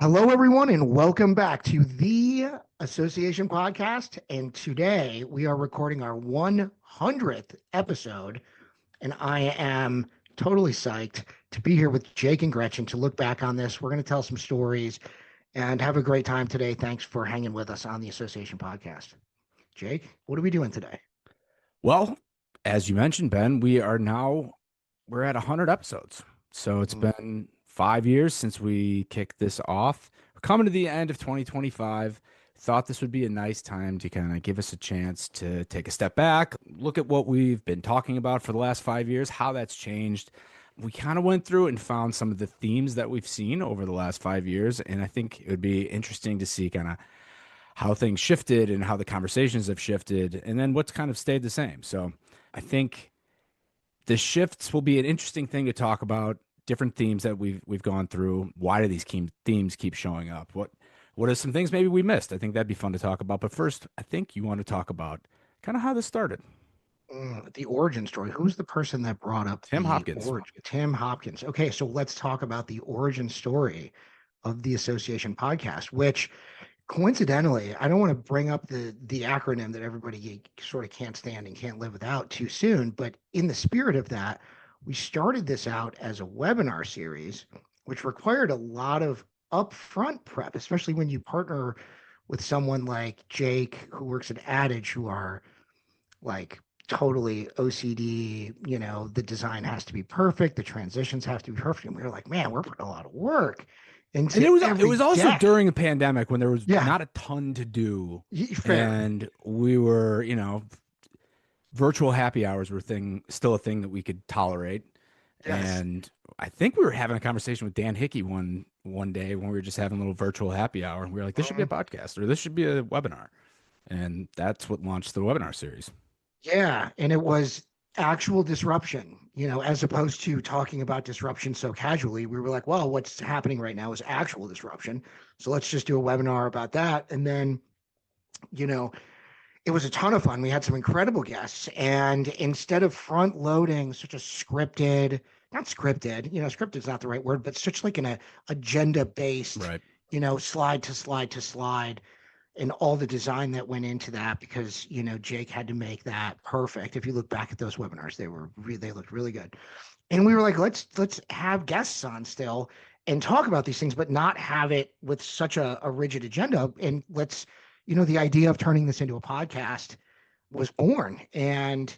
Hello, everyone, and welcome back to the Association Podcast. And today we are recording our 100th episode, and I am totally psyched to be here with Jake and Gretchen to look back on this. We're going to tell some stories and have a great time today. Thanks for hanging with us on the Association Podcast. Jake, what are we doing today? Well, as you mentioned, Ben, we're at 100 episodes. So it's been 5 years since we kicked this off. We're coming to the end of 2025. Thought this would be a nice time to kind of give us a chance to take a step back, look at what we've been talking about for the last 5 years, how that's changed. We kind of went through and found some of the themes that we've seen over the last 5 years. And I think it would be interesting to see kind of how things shifted and how the conversations have shifted, and then what's kind of stayed the same. So I think the shifts will be an interesting thing to talk about. Different themes that we've gone through. Why do these themes keep showing up? What are some things maybe we missed? I think that'd be fun to talk about. But first, I think you want to talk about kind of how this started. The origin story. Who's the person that brought up Tim the Hopkins. origin? Tim Hopkins. Okay, so let's talk about the origin story of the Association Podcast, which coincidentally, I don't want to bring up the acronym that everybody sort of can't stand and can't live without too soon, but in the spirit of that, we started this out as a webinar series, which required a lot of upfront prep, especially when you partner with someone like Jake, who works at Adage, who are like totally OCD. The design has to be perfect, the transitions have to be perfect. And we were like, man, we're putting a lot of work And into it was also deck. during a pandemic when there was Yeah, not a ton to do. fair. And we were, virtual happy hours were still a thing that we could tolerate. Yes. And I think we were having a conversation with Dan Hickey one day when we were just having a little virtual happy hour, and we were like, this should be a podcast or this should be a webinar. And that's what launched the webinar series. Yeah, and it was actual disruption, as opposed to talking about disruption so casually. We were like, well, what's happening right now is actual disruption. So let's just do a webinar about that. And then, you know, it was a ton of fun. We had some incredible guests. And instead of front loading such a scripted, not scripted, scripted is not the right word, but such like an agenda based, Right. slide to slide to slide, and all the design that went into that, because Jake had to make that perfect. If you look back at those webinars, they looked really good. And we were like, let's have guests on still and talk about these things, but not have it with such a rigid agenda. And let's, the idea of turning this into a podcast was born. And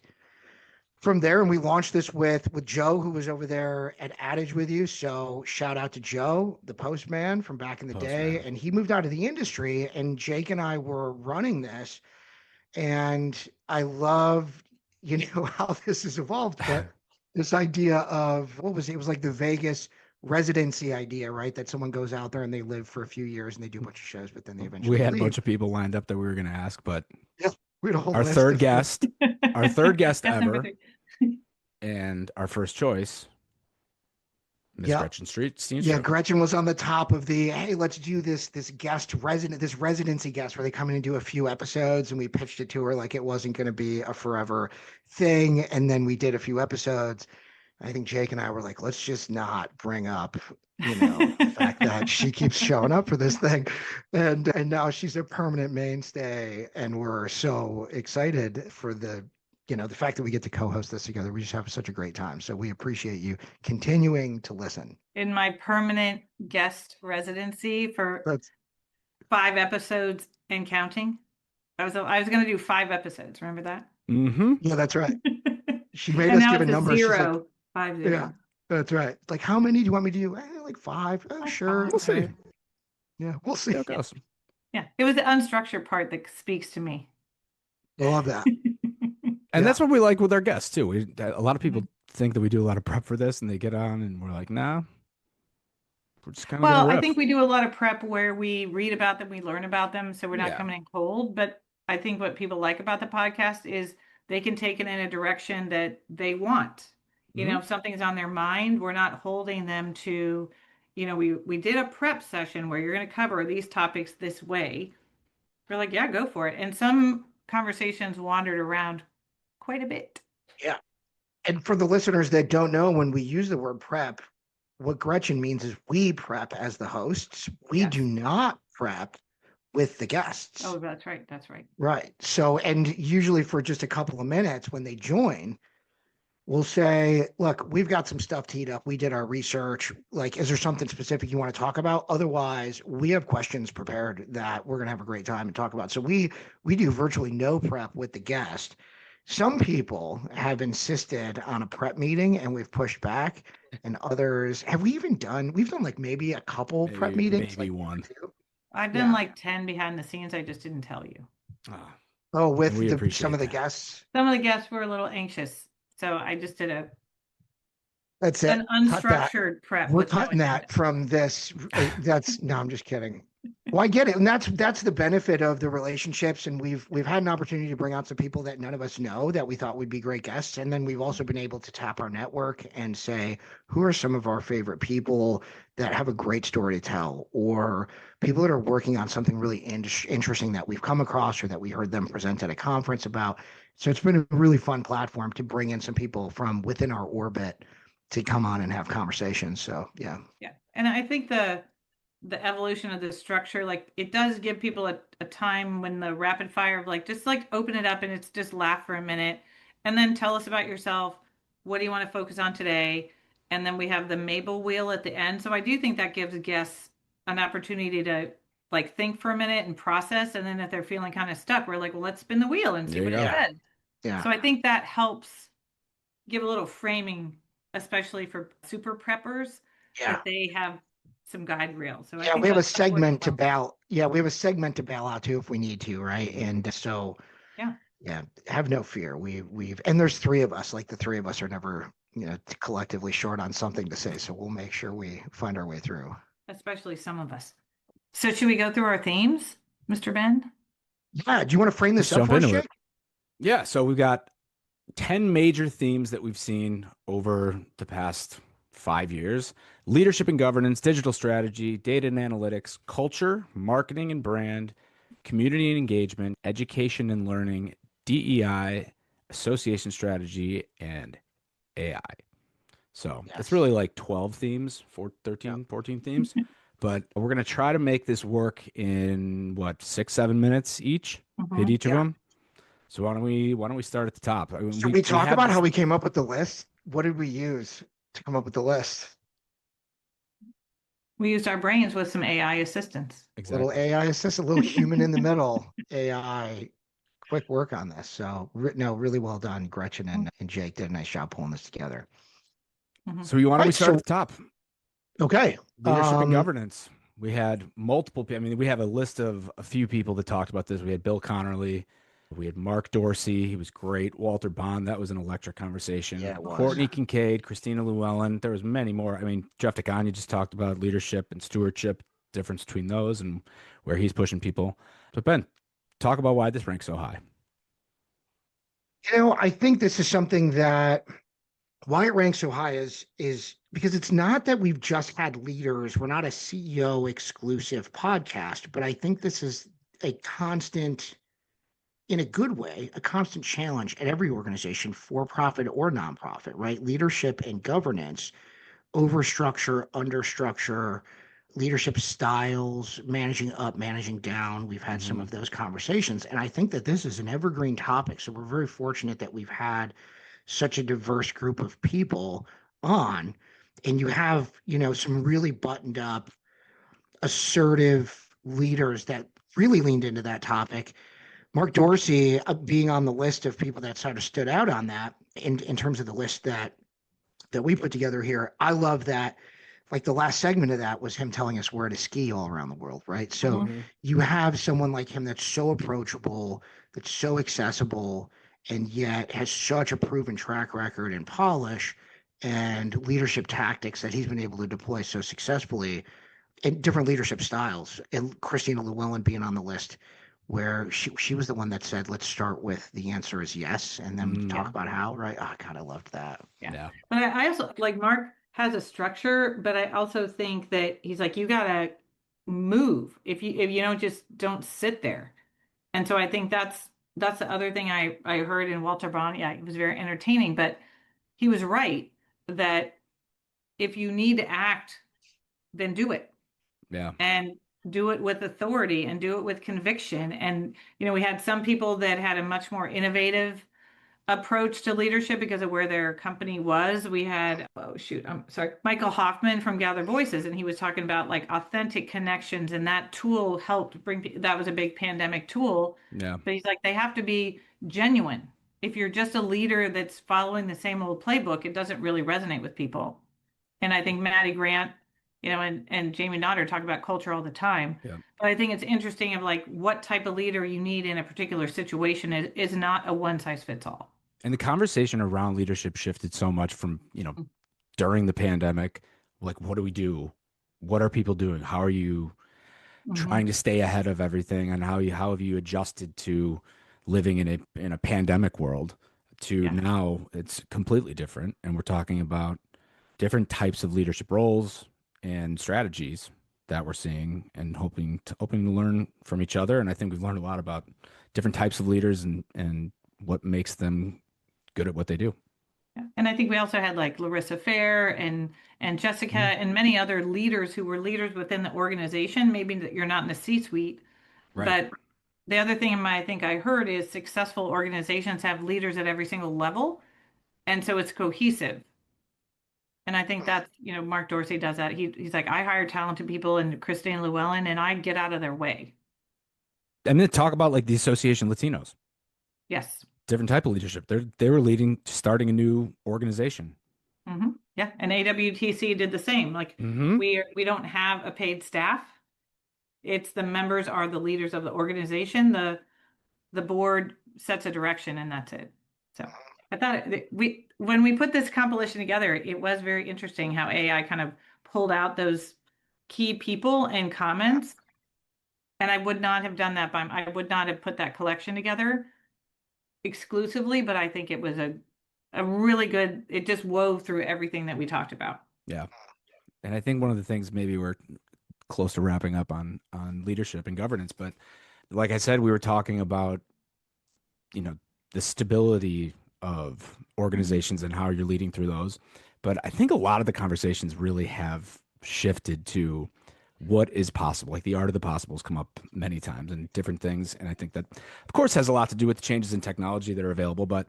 from there, and we launched this with Joe, who was over there at Adage with you. So shout out to Joe, the postman from back in the day. And he moved out of the industry, and Jake and I were running this. And I love, how this has evolved, but this idea of what was it? It was like the Vegas residency idea, right? That someone goes out there and they live for a few years and they do a bunch of shows, but then they We eventually had a leave. bunch of people lined up that we were going to ask, but Yeah, we had a whole our list third of guest, our third guest That's number ever, 3. and our first choice, Miss Yeah. Gretchen Steenstrom. Yeah, Gretchen was on the top of the, hey, let's do this residency guest where they come in and do a few episodes, and we pitched it to her like it wasn't going to be a forever thing. And then we did a few episodes. I think Jake and I were like, let's just not bring up, the fact that she keeps showing up for this thing. And now she's a permanent mainstay. And we're so excited for the fact that we get to co-host this together. We just have such a great time. So we appreciate you continuing to listen. In my permanent guest residency for 5 episodes and counting. I was going to do 5 episodes. Remember that? Mm-hmm. Yeah, that's right. She made And us now give a it's number. She's 0, like, 5 yeah, that's right. Like, how many do you want me to do? Like 5. Oh, That's sure. fine. We'll see. Yeah, we'll see. Yeah, it goes. Yeah, it was the unstructured part that speaks to me. I love that. And Yeah. that's what we like with our guests too. A lot of people think that we do a lot of prep for this, and they get on, and we're like, nah. We're just kind of Well, I think we do a lot of prep where we read about them, we learn about them, so we're not Yeah. coming in cold. But I think what people like about the podcast is they can take it in a direction that they want. If something's on their mind, we're not holding them to, we did a prep session where you're going to cover these topics this way. We're like, yeah, go for it. And some conversations wandered around quite a bit. Yeah. And for the listeners that don't know, when we use the word prep, what Gretchen means is we prep as the hosts. We Yes. do not prep with the guests. Oh, that's right. That's right. Right. So, and usually for just a couple of minutes when they join, we'll say, look, we've got some stuff teed up. We did our research. Like, is there something specific you want to talk about? Otherwise, we have questions prepared that we're going to have a great time and talk about. So we do virtually no prep with the guest. Some people have insisted on a prep meeting and we've pushed back, and others have we've done like maybe a couple prep meetings, maybe like one. I've done like 10 behind the scenes. I just didn't tell you. Oh, we with appreciate some of the that. guests. Some of the guests were a little anxious, so I just did That's it. an unstructured prep. We're with no cutting that agenda. from this. That's no, I'm just kidding. Well, I get it, and that's the benefit of the relationships. And we've had an opportunity to bring out some people that none of us know that we thought would be great guests, and then we've also been able to tap our network and say who are some of our favorite people that have a great story to tell, or people that are working on something really interesting that we've come across or that we heard them present at a conference about. So it's been a really fun platform to bring in some people from within our orbit to come on and have conversations. So yeah. Yeah. And I think the evolution of the structure, like it does give people a time when the rapid fire of like just like open it up and it's just laugh for a minute and then tell us about yourself. What do you want to focus on today? And then we have the Mabel wheel at the end. So I do think that gives guests an opportunity to like think for a minute and process. And then if they're feeling kind of stuck, we're like, well, let's spin the wheel and see There what you it go. said. Yeah. So I think that helps give a little framing, especially for super preppers, Yeah. that they have some guide rails. So I Yeah, think we have a that's working segment to well. bail. Yeah, we have a segment to bail out too if we need to, right? And so Yeah. have no fear. And there's three of us. Like the three of us are never, collectively short on something to say. So we'll make sure we find our way through. Especially some of us. So should we go through our themes, Mr. Ben? Yeah. Do you want to frame this Let's up jump for us, into it. Jake? Yeah, so we've got 10 major themes that we've seen over the past 5 years: leadership and governance, digital strategy, data and analytics, culture, marketing and brand, community and engagement, education and learning, DEI, association strategy, and AI. So it's really like 12 themes, 14 themes. But we're going to try to make this work in what, 6, 7 minutes each, hit each of them. So why don't we start at the top? I mean, Should we talk have about this- how we came up with the list? What did we use to come up with the list? We used our brains with some AI assistance. Little AI assist, a little human in the middle AI. Quick work on this. So no, really well done. Gretchen and Jake did a nice job pulling this together. So why don't we start at the top? Okay. Leadership and governance. We had multiple. I mean, we have a list of a few people that talked about this. We had Bill Connerly. We had Mark Dorsey. He was great. Walter Bond. That was an electric conversation. Yeah, it was. Courtney Kincaid, Christina Llewellyn. There was many more. I mean, Jeff DeGagne just talked about leadership and stewardship, difference between those and where he's pushing people. So Ben, talk about why this ranks so high. I think this is something that why it ranks so high is because it's not that we've just had leaders. We're not a CEO exclusive podcast, but I think this is a constant, in a good way, a constant challenge at every organization, for profit or nonprofit, right? Leadership and governance, over structure, under structure, leadership styles, managing up, managing down. We've had some of those conversations. And I think that this is an evergreen topic. So we're very fortunate that we've had such a diverse group of people on. And you have, some really buttoned up, assertive leaders that really leaned into that topic. Mark Dorsey being on the list of people that sort of stood out on that in terms of the list that we put together here. I love that. Like the last segment of that was him telling us where to ski all around the world, right? So you have someone like him that's so approachable, that's so accessible, and yet has such a proven track record and polish and leadership tactics that he's been able to deploy so successfully in different leadership styles. And Christina Llewellyn being on the list, where she was the one that said, let's start with the answer is yes, and then talk about how, right? Oh, God, I loved that. Yeah. But I also like Mark has a structure, but I also think that he's like, you gotta move. If you don't sit there. And so I think that's the other thing I heard in Walter Bond. Yeah, it was very entertaining, but he was right that if you need to act, then do it. Yeah. And do it with authority and do it with conviction. And, we had some people that had a much more innovative approach to leadership because of where their company was. We had, oh shoot, I'm sorry, Michael Hoffman from Gather Voices, and he was talking about like authentic connections, and that tool helped that was a big pandemic tool. Yeah. But he's like, they have to be genuine. If you're just a leader that's following the same old playbook, it doesn't really resonate with people. And I think Maddie Grant, and Jamie Nodder talk about culture all the time. Yeah. But I think it's interesting of like what type of leader you need in a particular situation is not a one size fits all. And the conversation around leadership shifted so much from, during the pandemic, like, what do we do? What are people doing? How are you trying to stay ahead of everything? And how have you adjusted to living in a pandemic world to now it's completely different. And we're talking about different types of leadership roles and strategies that we're seeing and hoping to learn from each other. And I think we've learned a lot about different types of leaders and what makes them good at what they do. Yeah. And I think we also had like Larissa Fair and Jessica and many other leaders who were leaders within the organization. Maybe that you're not in the C-suite, Right. but the other thing I think I heard is successful organizations have leaders at every single level, and so it's cohesive. And I think that's, Mark Dorsey does that. He's like, I hire talented people and Christine Llewellyn, and I get out of their way. And then talk about like the Association Latinos. Yes. Different type of leadership. They were starting a new organization. Mm-hmm. Yeah. And AWTC did the same. Like we don't have a paid staff. It's the members are the leaders of the organization. The board sets a direction, and that's it. So I thought when we put this compilation together, it was very interesting how AI kind of pulled out those key people and comments. And I would not have done that I would not have put that collection together exclusively, but I think it was a really good, it just wove through everything that we talked about. Yeah. And I think one of the things, maybe we're close to wrapping up on leadership and governance, but like I said, we were talking about, the stability of organizations and how you're leading through those. But I think a lot of the conversations really have shifted to what is possible. Like the art of the possible has come up many times and different things. And I think that, of course, has a lot to do with the changes in technology that are available. But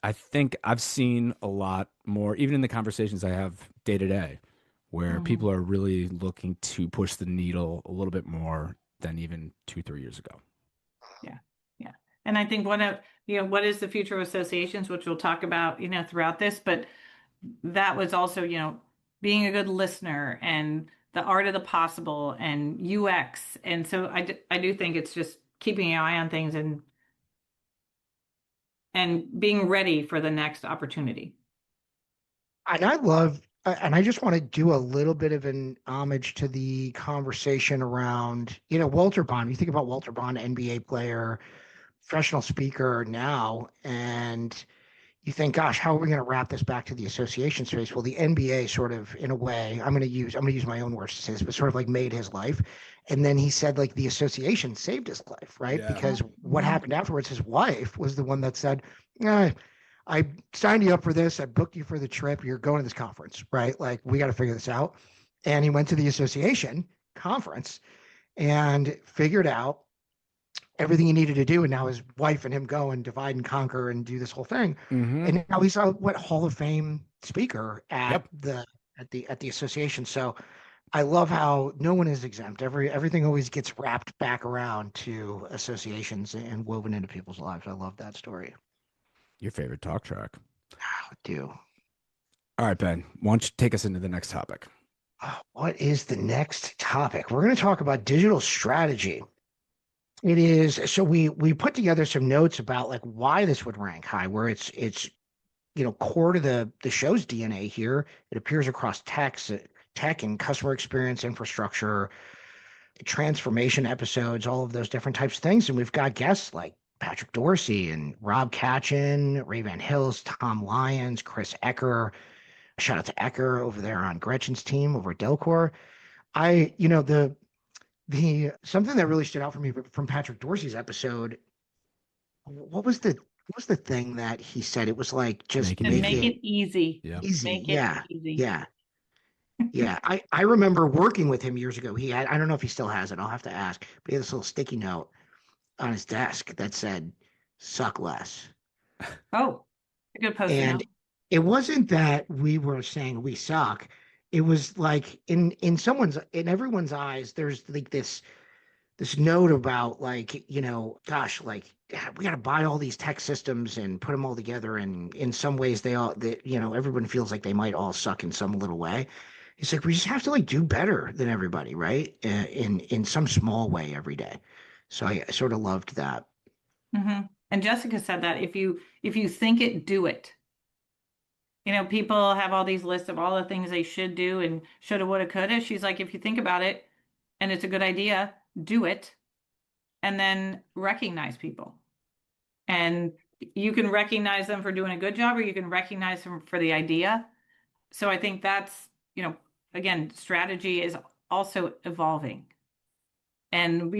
I think I've seen a lot more, even in the conversations I have day to day, where people are really looking to push the needle a little bit more than even 2-3 years ago. Yeah. Yeah. And I think one of, what is the future of associations, which we'll talk about, throughout this, but that was also, being a good listener and the art of the possible and UX. And so I do think it's just keeping an eye on things and being ready for the next opportunity. And I love, and I just want to do a little bit of an homage to the conversation around, Walter Bond. You think about Walter Bond, NBA player, professional speaker now, and you think, gosh, how are we going to wrap this back to the association space? Well, the NBA sort of, in a way, I'm going to use my own words to say this, but sort of like made his life. And then he said, like, the association saved his life, right? Yeah. Because what happened afterwards, his wife was the one that said, I signed you up for this. I booked you for the trip. You're going to this conference, right? Like, we got to figure this out. And he went to the association conference and figured out everything he needed to do. And now his wife and him go and divide and conquer and do this whole thing. And now he's a Hall of Fame speaker at the association. So I love how no one is exempt. Everything always gets wrapped back around to associations and woven into people's lives. I love that story. Your favorite talk track. I do. All right, Ben, why don't you take us into the next topic? What is the next topic? We're going to talk about digital strategy. It is, so we put together some notes about like why this would rank high, where it's core to the show's DNA here. It appears across tech and customer experience, infrastructure, transformation episodes, all of those different types of things. And we've got guests like Patrick Dorsey and Rob Katchen, Ray Van Hills, Tom Lyons, Chris Ecker. Shout out to Ecker over there on Gretchen's team over at Delcor. The something that really stood out for me from Patrick Dorsey's episode, what was the thing that he said? It was like just make it easy. Yeah. Easy. Make it Yeah. easy. Yeah. Yeah, I remember working with him years ago. He had, I don't know if he still has it. I'll have to ask. But he had this little sticky note on his desk that said, "Suck less." Oh, a good post-it And note. it wasn't that we were saying we suck. It was like in everyone's eyes, there's like this note about like, gosh, like we got to buy all these tech systems and put them all together. And in some ways everyone feels like they might all suck in some little way. It's like, we just have to like do better than everybody, right? In some small way every day. So I sort of loved that. And Jessica said that if you think it, do it. People have all these lists of all the things they should do and shoulda, woulda, coulda. She's like, if you think about it and it's a good idea, do it, and then recognize people. And you can recognize them for doing a good job, or you can recognize them for the idea. So I think that's, again, strategy is also evolving. And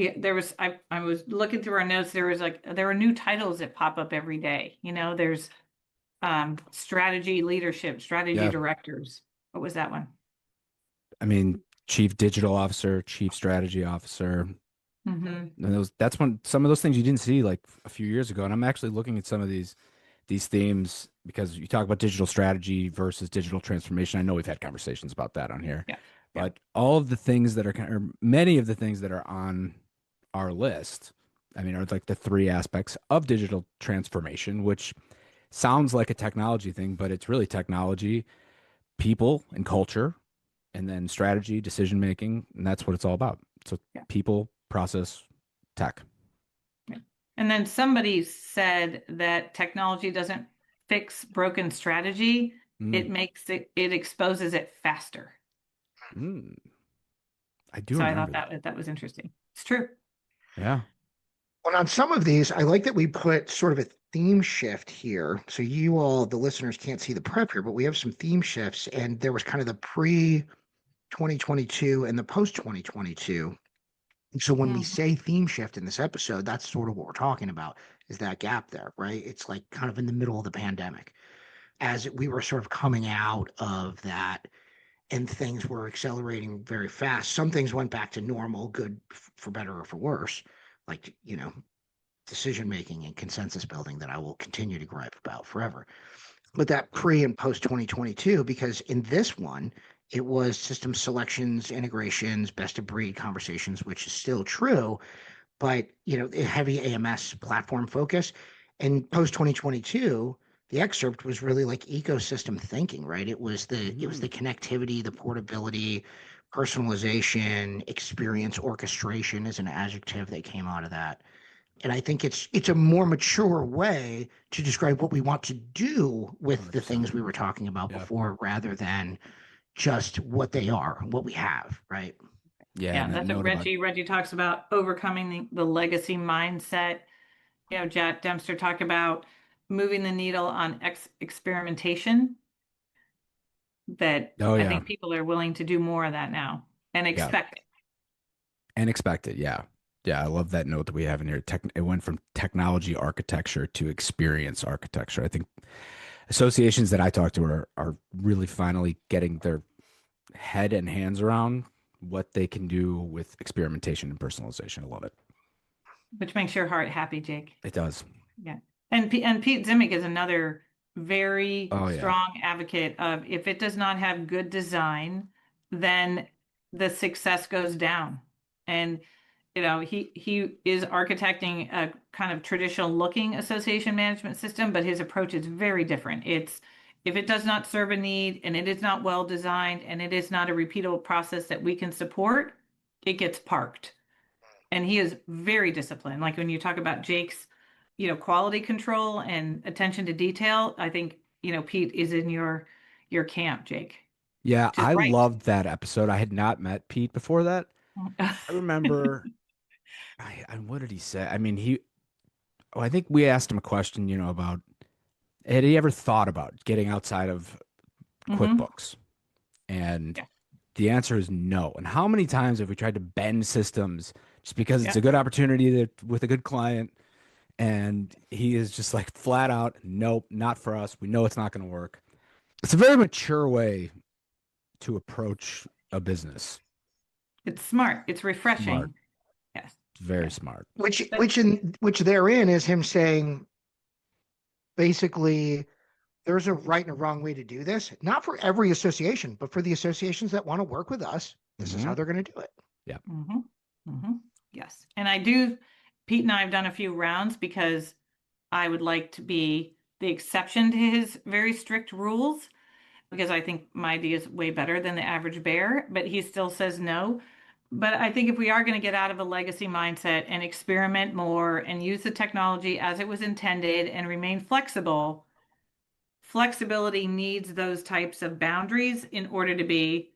I was looking through our notes, there were new titles that pop up every day. There's strategy leadership, strategy Yeah. directors. What was that one? I mean, chief digital officer, chief strategy officer. Mm-hmm. And that's when some of those things you didn't see like a few years ago. And I'm actually looking at some of these themes because you talk about digital strategy versus digital transformation. I know we've had conversations about that on here, Yeah. Yeah. but all of the things that are or many of the things that are on our list, I mean, are like the three aspects of digital transformation, which sounds like a technology thing, but it's really technology, people, and culture, and then strategy, decision making, and that's what it's all about. So Yeah. people, process, tech. Yeah. And then somebody said that technology doesn't fix broken strategy. Mm, It exposes it faster. mm. I do So I remember thought that. that was interesting. It's true. Yeah. Well, on some of these, I like that we put sort of a theme shift here. So you all, the listeners, can't see the prep here, but we have some theme shifts, and there was kind of the pre 2022 and the post 2022. So when we Mhm. say theme shift in this episode, that's sort of what we're talking about, is that gap there, right? It's like kind of in the middle of the pandemic, as we were sort of coming out of that, and things were accelerating very fast. Some things went back to normal, good for better or for worse, like, decision making and consensus building that I will continue to gripe about forever. But that pre and post 2022, because in this one, it was system selections, integrations, best of breed conversations, which is still true, but heavy AMS platform focus. And post 2022, the excerpt was really like ecosystem thinking, right? It was the Mm. connectivity, the portability, personalization, experience orchestration is an adjective that came out of that. And I think it's a more mature way to describe what we want to do with the 100%. things we were talking about Yeah. before, rather than just what they are, what we have, right? Yeah. Yeah, And that that's what note about, Reggie talks about overcoming the legacy mindset. Jack Dempster talked about moving the needle on experimentation, that oh, I yeah. think people are willing to do more of that now and Yeah. expect it. And expected. Yeah. Yeah. I love that note that we have in here. It went from technology architecture to experience architecture. I think associations that I talk to are really finally getting their head and hands around what they can do with experimentation and personalization. I love it. Which makes your heart happy, Jake. It does. Yeah. And Pete Zimick is another very Oh, yeah. strong advocate of, if it does not have good design, then the success goes down. And he is architecting a kind of traditional looking association management system, but his approach is very different. It's, if it does not serve a need and it is not well designed and it is not a repeatable process that we can support, it gets parked. And he is very disciplined. Like when you talk about Jake's, quality control and attention to detail, I think, Pete is in your camp, Jake, Yeah. which is I right. loved that episode. I had not met Pete before that. I remember, what did he say? I mean, I think we asked him a question, about had he ever thought about getting outside of Hmm. QuickBooks? And Yeah. the answer is no. And how many times have we tried to bend systems just because it's Yeah. a good opportunity with a good client? And he is just like flat out, nope, not for us. We know it's not going to work. It's a very mature way to approach a business. It's smart. It's refreshing. Smart. Yes. Very smart. Which therein is him saying, basically, there's a right and a wrong way to do this. Not for every association, but for the associations that want to work with us, this is how they're going to do it. Yeah. Yes. And Pete and I have done a few rounds because I would like to be the exception to his very strict rules, because I think my idea is way better than the average bear, but he still says no. But I think if we are going to get out of a legacy mindset and experiment more and use the technology as it was intended and remain flexible, flexibility needs those types of boundaries in order to be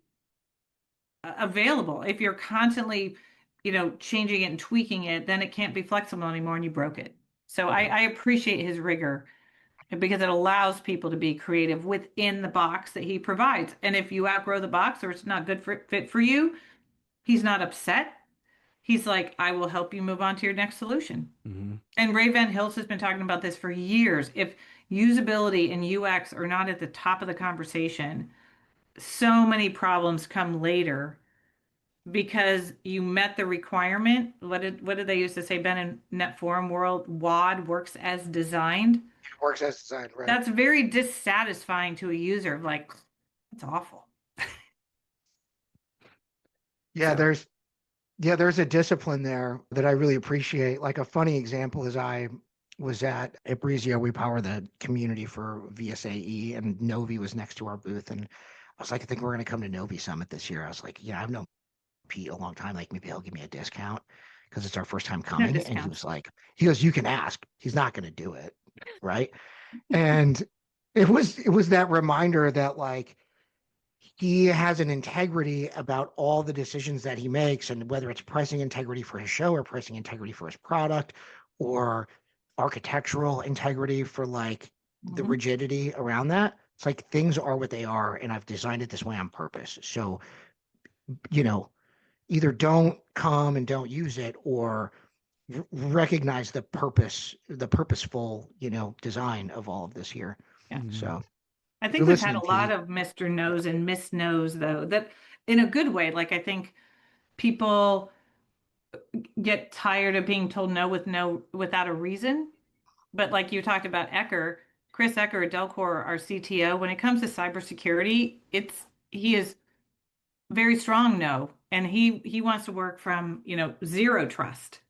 available. If you're constantly, changing it and tweaking it, then it can't be flexible anymore and you broke it. So I appreciate his rigor because it allows people to be creative within the box that he provides. And if you outgrow the box or it's not fit for you, he's not upset. He's like, I will help you move on to your next solution. And Ray Van Hilst has been talking about this for years. If usability and UX are not at the top of the conversation, so many problems come later because you met the requirement. What did they used to say, Ben, in Net Forum World? WAD, works as designed. It works as designed, right? That's very dissatisfying to a user. Like, that's awful. Yeah, there's a discipline there that I really appreciate. Like a funny example is I was at Abrizio. We power the community for VSAE, and Novi was next to our booth. And I was like, I think we're going to come to Novi Summit this year. I was like, yeah, I've known Pete a long time. Like maybe he'll give me a discount because it's our first time coming. No and he goes, you can ask. He's not going to do it, right? And it was that reminder that like he has an integrity about all the decisions that he makes, and whether it's pricing integrity for his show or pricing integrity for his product or architectural integrity for like the rigidity around that. It's like things are what they are, and I've designed it this way on purpose. So, either don't come and don't use it, or recognize the purposeful, design of all of this here. Yeah. So I think we've had a lot of Mr. No's and Miss No's, though, that in a good way. Like, I think people get tired of being told no without a reason. But like you talked about Chris Ecker at Delcor, our CTO, when it comes to cybersecurity, he is very strong no. And he wants to work from, zero trust.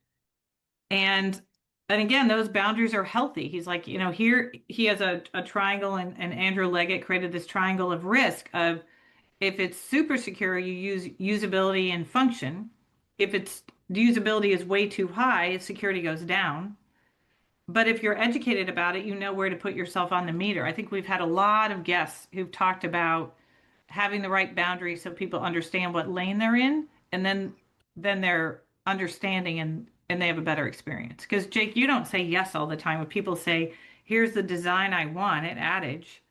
And again, those boundaries are healthy. He's like, here he has a triangle, and Andrew Leggett created this triangle of risk of, if it's super secure, you use usability and function. If it's usability is way too high, security goes down. But if you're educated about it, you know where to put yourself on the meter. I think we've had a lot of guests who've talked about having the right boundaries so people understand what lane they're in, and then they're understanding and they have a better experience. Because Jake, you don't say yes all the time. When people say, here's the design I want at Adage,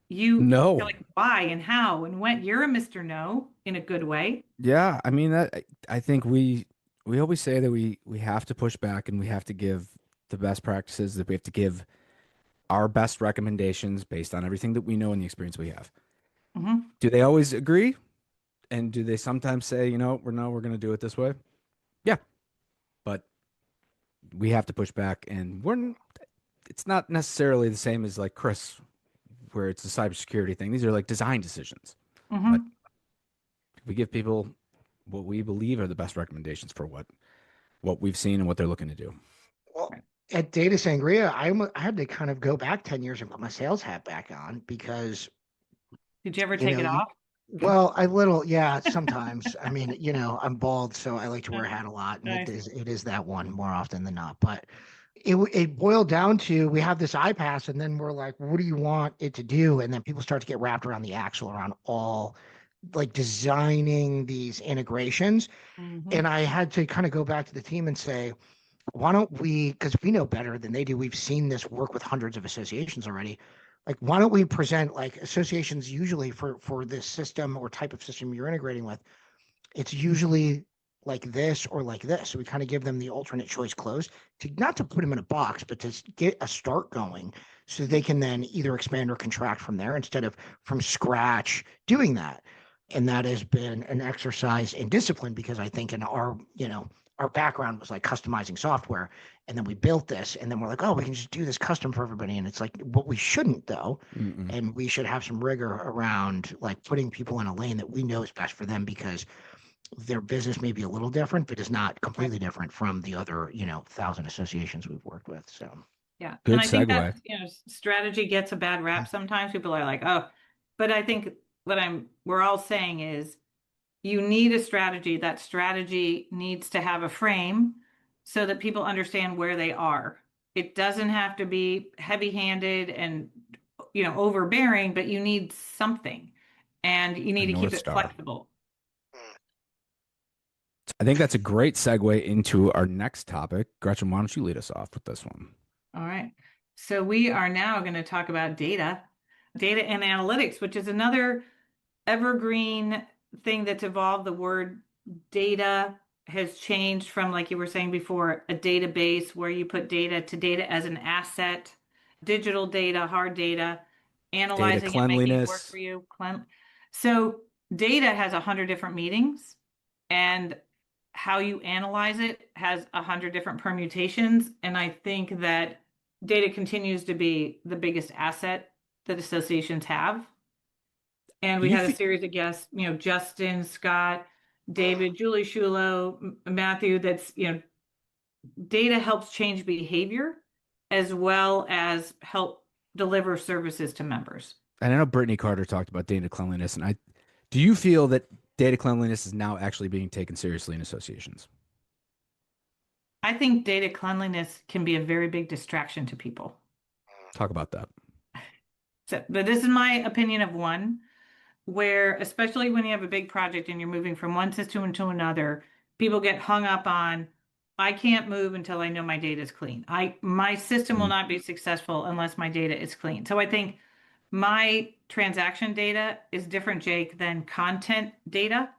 you're like, why and how and when? You're a Mr. No in a good way. Yeah, I mean, I think we always say that we have to push back, and we have to give the best practices, that we have to give our best recommendations based on everything that we know and the experience we have. Do they always agree? And do they sometimes say, we're going to do it this way? Yeah. But we have to push back, and it's not necessarily the same as like Chris, where it's a cybersecurity thing. These are like design decisions. But we give people what we believe are the best recommendations for what we've seen and what they're looking to do. Well, at Data Sangria, I had to kind of go back 10 years and put my sales hat back on, because did you ever take it off? Well, yeah, sometimes. I mean, I'm bald, so I like to wear a hat a lot, and it is that one more often than not. But it boiled down to, we have this iPass, and then we're like, what do you want it to do? And then people start to get wrapped around the axle around all like designing these integrations. And I had to kind of go back to the team and say, why don't we, because we know better than they do, we've seen this work with hundreds of associations already. Like, why don't we present, like, associations usually for this system or type of system you're integrating with, it's usually like this or like this. So we kind of give them the alternate choice close to not to put them in a box, but to get a start going so they can then either expand or contract from there instead of from scratch doing that. And that has been an exercise in discipline because I think in our, our background was like customizing software. And then we built this and then we're like, oh, we can just do this custom for everybody. And it's like, what we shouldn't though. Mm-mm. And we should have some rigor around like putting people in a lane that we know is best for them because their business may be a little different, but is not completely different from the other, 1,000 associations we've worked with. So Yeah. Good And I think segue. that, strategy gets a bad rap sometimes. People are like, oh, but I think what we're all saying is you need a strategy. That strategy needs to have a frame so that people understand where they are. It doesn't have to be heavy-handed and, overbearing, but you need something and you need to keep North it Star. flexible. I think that's a great segue into our next topic. Gretchen, why don't you lead us off with this one? All right. So we are now going to talk about data and analytics, which is another evergreen thing that's evolved. The word data has changed from, like you were saying before, a database where you put data to data as an asset, digital data, hard data, analyzing it, making it work cleanliness. for you. So data has 100 different meanings, and how you analyze it has 100 different permutations. And I think that data continues to be the biggest asset that associations have. And we You had a fe- series of guests, Justin, Scott, David, Julie Shulo, Matthew, that's, data helps change behavior as well as help deliver services to members. And I know Brittany Carter talked about data cleanliness, and do you feel that data cleanliness is now actually being taken seriously in associations? I think data cleanliness can be a very big distraction to people. Talk about that. So, but this is my opinion of one, where especially when you have a big project and you're moving from one system to another, people get hung up on, I can't move until I know my data is clean. My system will not be successful unless my data is clean. So I think my transaction data is different, Jake, than content data.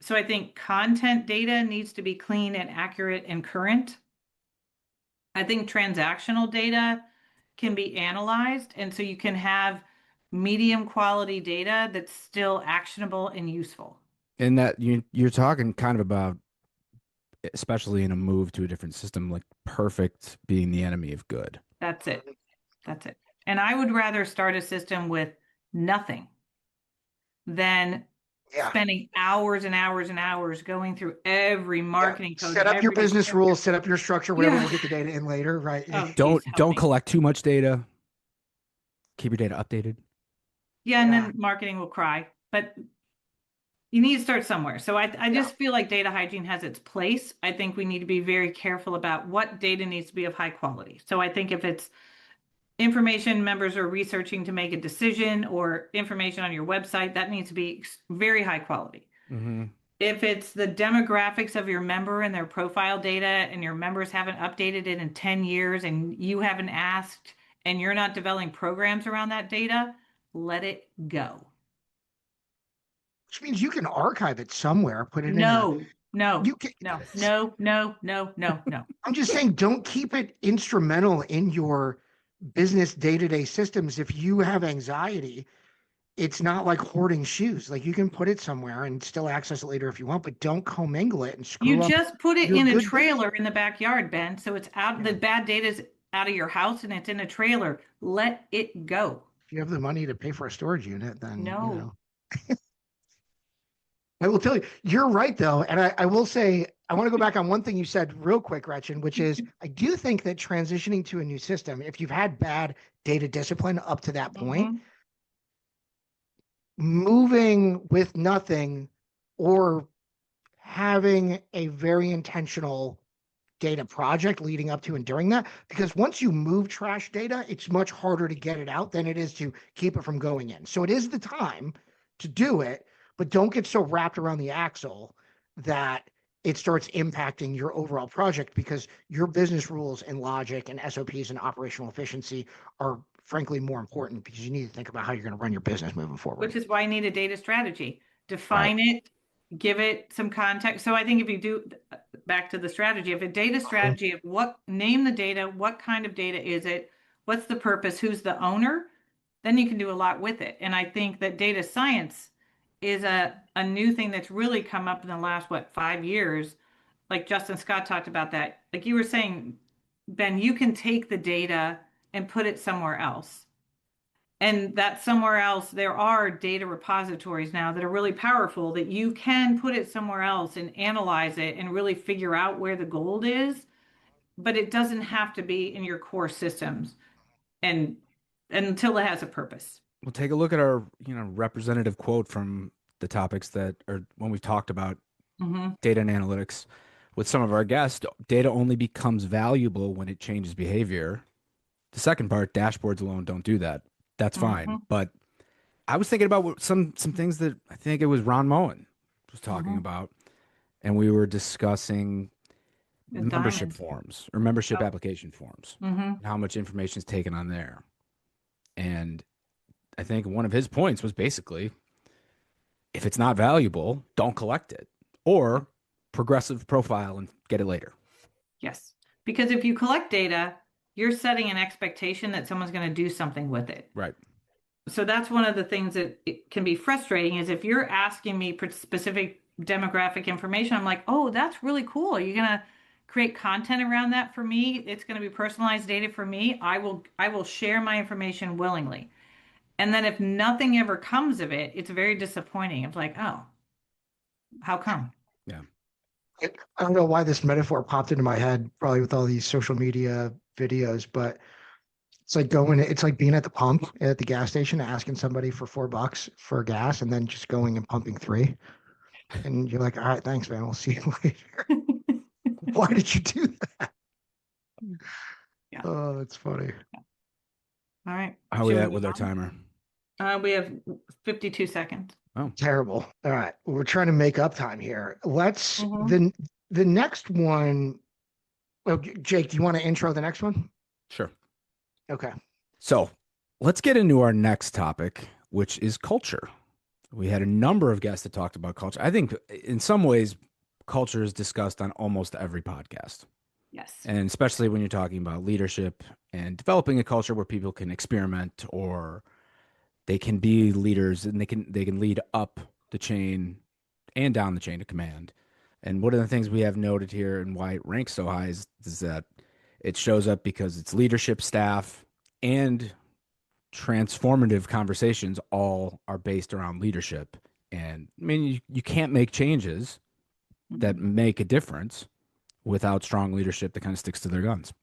So I think content data needs to be clean and accurate and current. I think transactional data can be analyzed, and so you can have medium quality data that's still actionable and useful. And that you're talking kind of about, especially in a move to a different system, like perfect being the enemy of good. That's it. That's it. And I would rather start a system with nothing than spending hours and hours and hours going through every marketing code. Set up your business rules, set up your structure, whatever. We'll get the data in later, right? Oh, don't collect too much data. Keep your data updated. Yeah, and then marketing will cry. But you need to start somewhere. So I just feel like data hygiene has its place. I think we need to be very careful about what data needs to be of high quality. So I think if it's information members are researching to make a decision or information on your website, that needs to be very high quality. Mm-hmm. If it's the demographics of your member and their profile data and your members haven't updated it in 10 years and you haven't asked and you're not developing programs around that data, let it go. Which means you can archive it somewhere, put it No. No. I'm just saying, don't keep it instrumental in your business day-to-day systems. If you have anxiety, it's not like hoarding shoes. Like you can put it somewhere and still access it later if you want, but don't commingle it and screw You up. just put it your in a good trailer in the backyard, Ben. So it's out, the bad data's out of your house and it's in a trailer. Let it go. If you have the money to pay for a storage unit, then No. I will tell you, you're right though. And I will say, I want to go back on one thing you said real quick, Gretchen, which is I do think that transitioning to a new system, if you've had bad data discipline up to that point, moving with nothing or having a very intentional data project leading up to and during that, because once you move trash data, it's much harder to get it out than it is to keep it from going in. So it is the time to do it, but don't get so wrapped around the axle that it starts impacting your overall project, because your business rules and logic and SOPs and operational efficiency are frankly more important, because you need to think about how you're going to run your business moving forward. Which is why I need a data strategy. Define it, give it some context. So I think if you do back to the strategy, if a data strategy of name the data, what kind of data is it? What's the purpose? Who's the owner? Then you can do a lot with it. And I think that data science is a new thing that's really come up in the last, 5 years. Like Justin Scott talked about that. Like you were saying, Ben, you can take the data and put it somewhere else. And that somewhere else, there are data repositories now that are really powerful that you can put it somewhere else and analyze it and really figure out where the gold is, but it doesn't have to be in your core systems and until it has a purpose. We'll take a look at our, representative quote from the topics that are when we've talked about data and analytics with some of our guests. Data only becomes valuable when it changes behavior. The second part, dashboards alone don't do that. That's fine. But I was thinking about some things that I think it was Ron Moen was talking about, and we were discussing membership forms or membership application forms, and how much information is taken on there. And I think one of his points was basically, if it's not valuable, don't collect it, or progressive profile and get it later. Yes. Because if you collect data, you're setting an expectation that someone's going to do something with it. Right. So that's one of the things that it can be frustrating is if you're asking me for specific demographic information, I'm like, oh, that's really cool. Are you going to create content around that for me? It's going to be personalized data for me. I will share my information willingly. And then if nothing ever comes of it, it's very disappointing. It's like, oh, how come? Yeah. I don't know why this metaphor popped into my head, probably with all these social media videos, but it's like being at the pump at the gas station, asking somebody for $4 for gas and then just going and pumping 3. And you're like, all right, thanks, man. We'll see you later. Why did you do that? Yeah. Oh, that's funny. All right. How are we at with our timer? We have 52 seconds. Oh, terrible. All right. We're trying to make up time here. Let's the next one. Oh, Jake, do you want to intro the next one? Sure. Okay. So let's get into our next topic, which is culture. We had a number of guests that talked about culture. I think in some ways, culture is discussed on almost every podcast. Yes. And especially when you're talking about leadership and developing a culture where people can experiment, or they can be leaders and they can lead up the chain and down the chain of command. And one of the things we have noted here and why it ranks so high is that it shows up because it's leadership, staff, and transformative conversations all are based around leadership. And I mean, you can't make changes that make a difference without strong leadership that kind of sticks to their guns.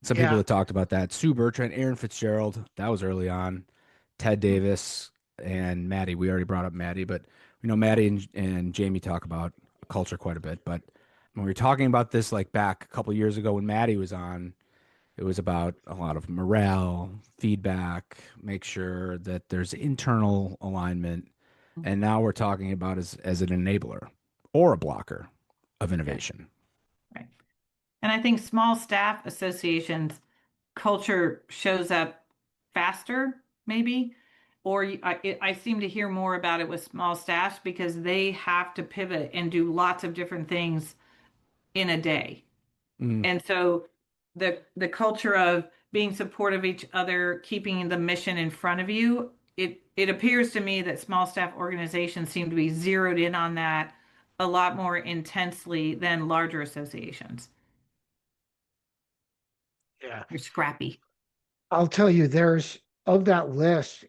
Some people that talked about that: Sue Bertrand, Aaron Fitzgerald, that was early on, Ted Davis, and Maddie. We already brought up Maddie, but we know Maddie and Jamie talk about culture quite a bit. But when we were talking about this, like back a couple years ago when Maddie was on, it was about a lot of morale, feedback, make sure that there's internal alignment. And now we're talking about as an enabler or a blocker of innovation. Right. And I think small staff associations culture shows up faster, maybe, or I seem to hear more about it with small staffs because they have to pivot and do lots of different things in a day. And so the culture of being supportive of each other, keeping the mission in front of you, it appears to me that small staff organizations seem to be zeroed in on that a lot more intensely than larger associations. Yeah. You're scrappy. I'll tell you, there's of that list,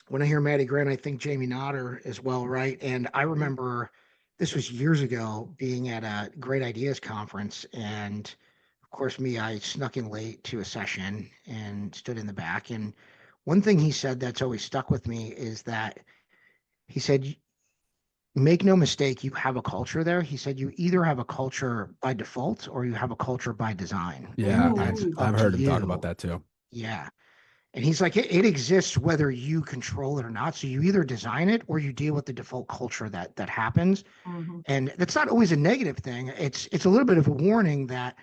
when I hear Maddie Grant, I think Jamie Nodder as well, right? And I remember this was years ago being at a Great Ideas conference. And of course, I snuck in late to a session and stood in the back. And one thing he said that's always stuck with me is that he said, make no mistake, you have a culture there. He said, you either have a culture by default or you have a culture by design. Yeah, That's I've heard him talk about that too. Yeah. And he's like, it exists whether you control it or not. So you either design it or you deal with the default culture that happens. And that's not always a negative thing. It's a little bit of a warning that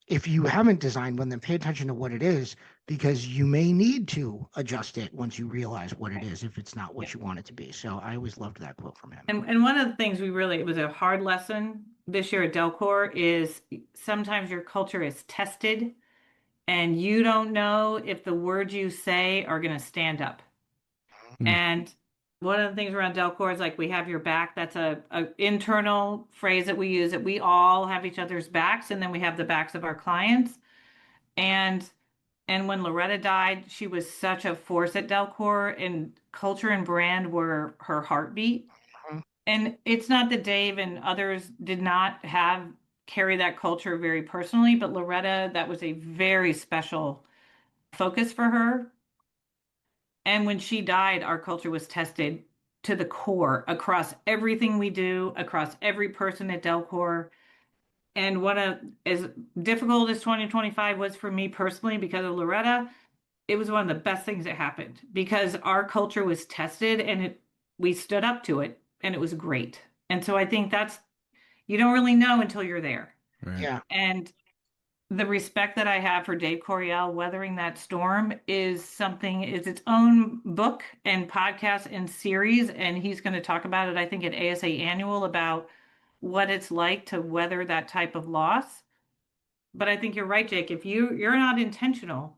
if you haven't designed one, then pay attention to what it is, because you may need to adjust it once you realize what it is if it's not what you want it to be. So I always loved that quote from him. And one of the things it was a hard lesson this year at Delcor is sometimes your culture is tested and you don't know if the words you say are going to stand up. Mm. And one of the things around Delcor is like, we have your back. That's a internal phrase that we use, that we all have each other's backs, and then we have the backs of our clients. And when Loretta died, she was such a force at Delcor, and culture and brand were her heartbeat. Mhm. And it's not that Dave and others did not carry that culture very personally, but Loretta, that was a very special focus for her. And when she died, our culture was tested to the core across everything we do, across every person at Delcor. And as difficult as 2025 was for me personally because of Loretta, it was one of the best things that happened because our culture was tested and we stood up to it, and it was great. And so I think you don't really know until you're there. Right. Yeah. And the respect that I have for Dave Coryell weathering that storm is its own book and podcast and series. And he's going to talk about it, I think, at ASA Annual, about what it's like to weather that type of loss. But I think you're right, Jake. If you're not intentional,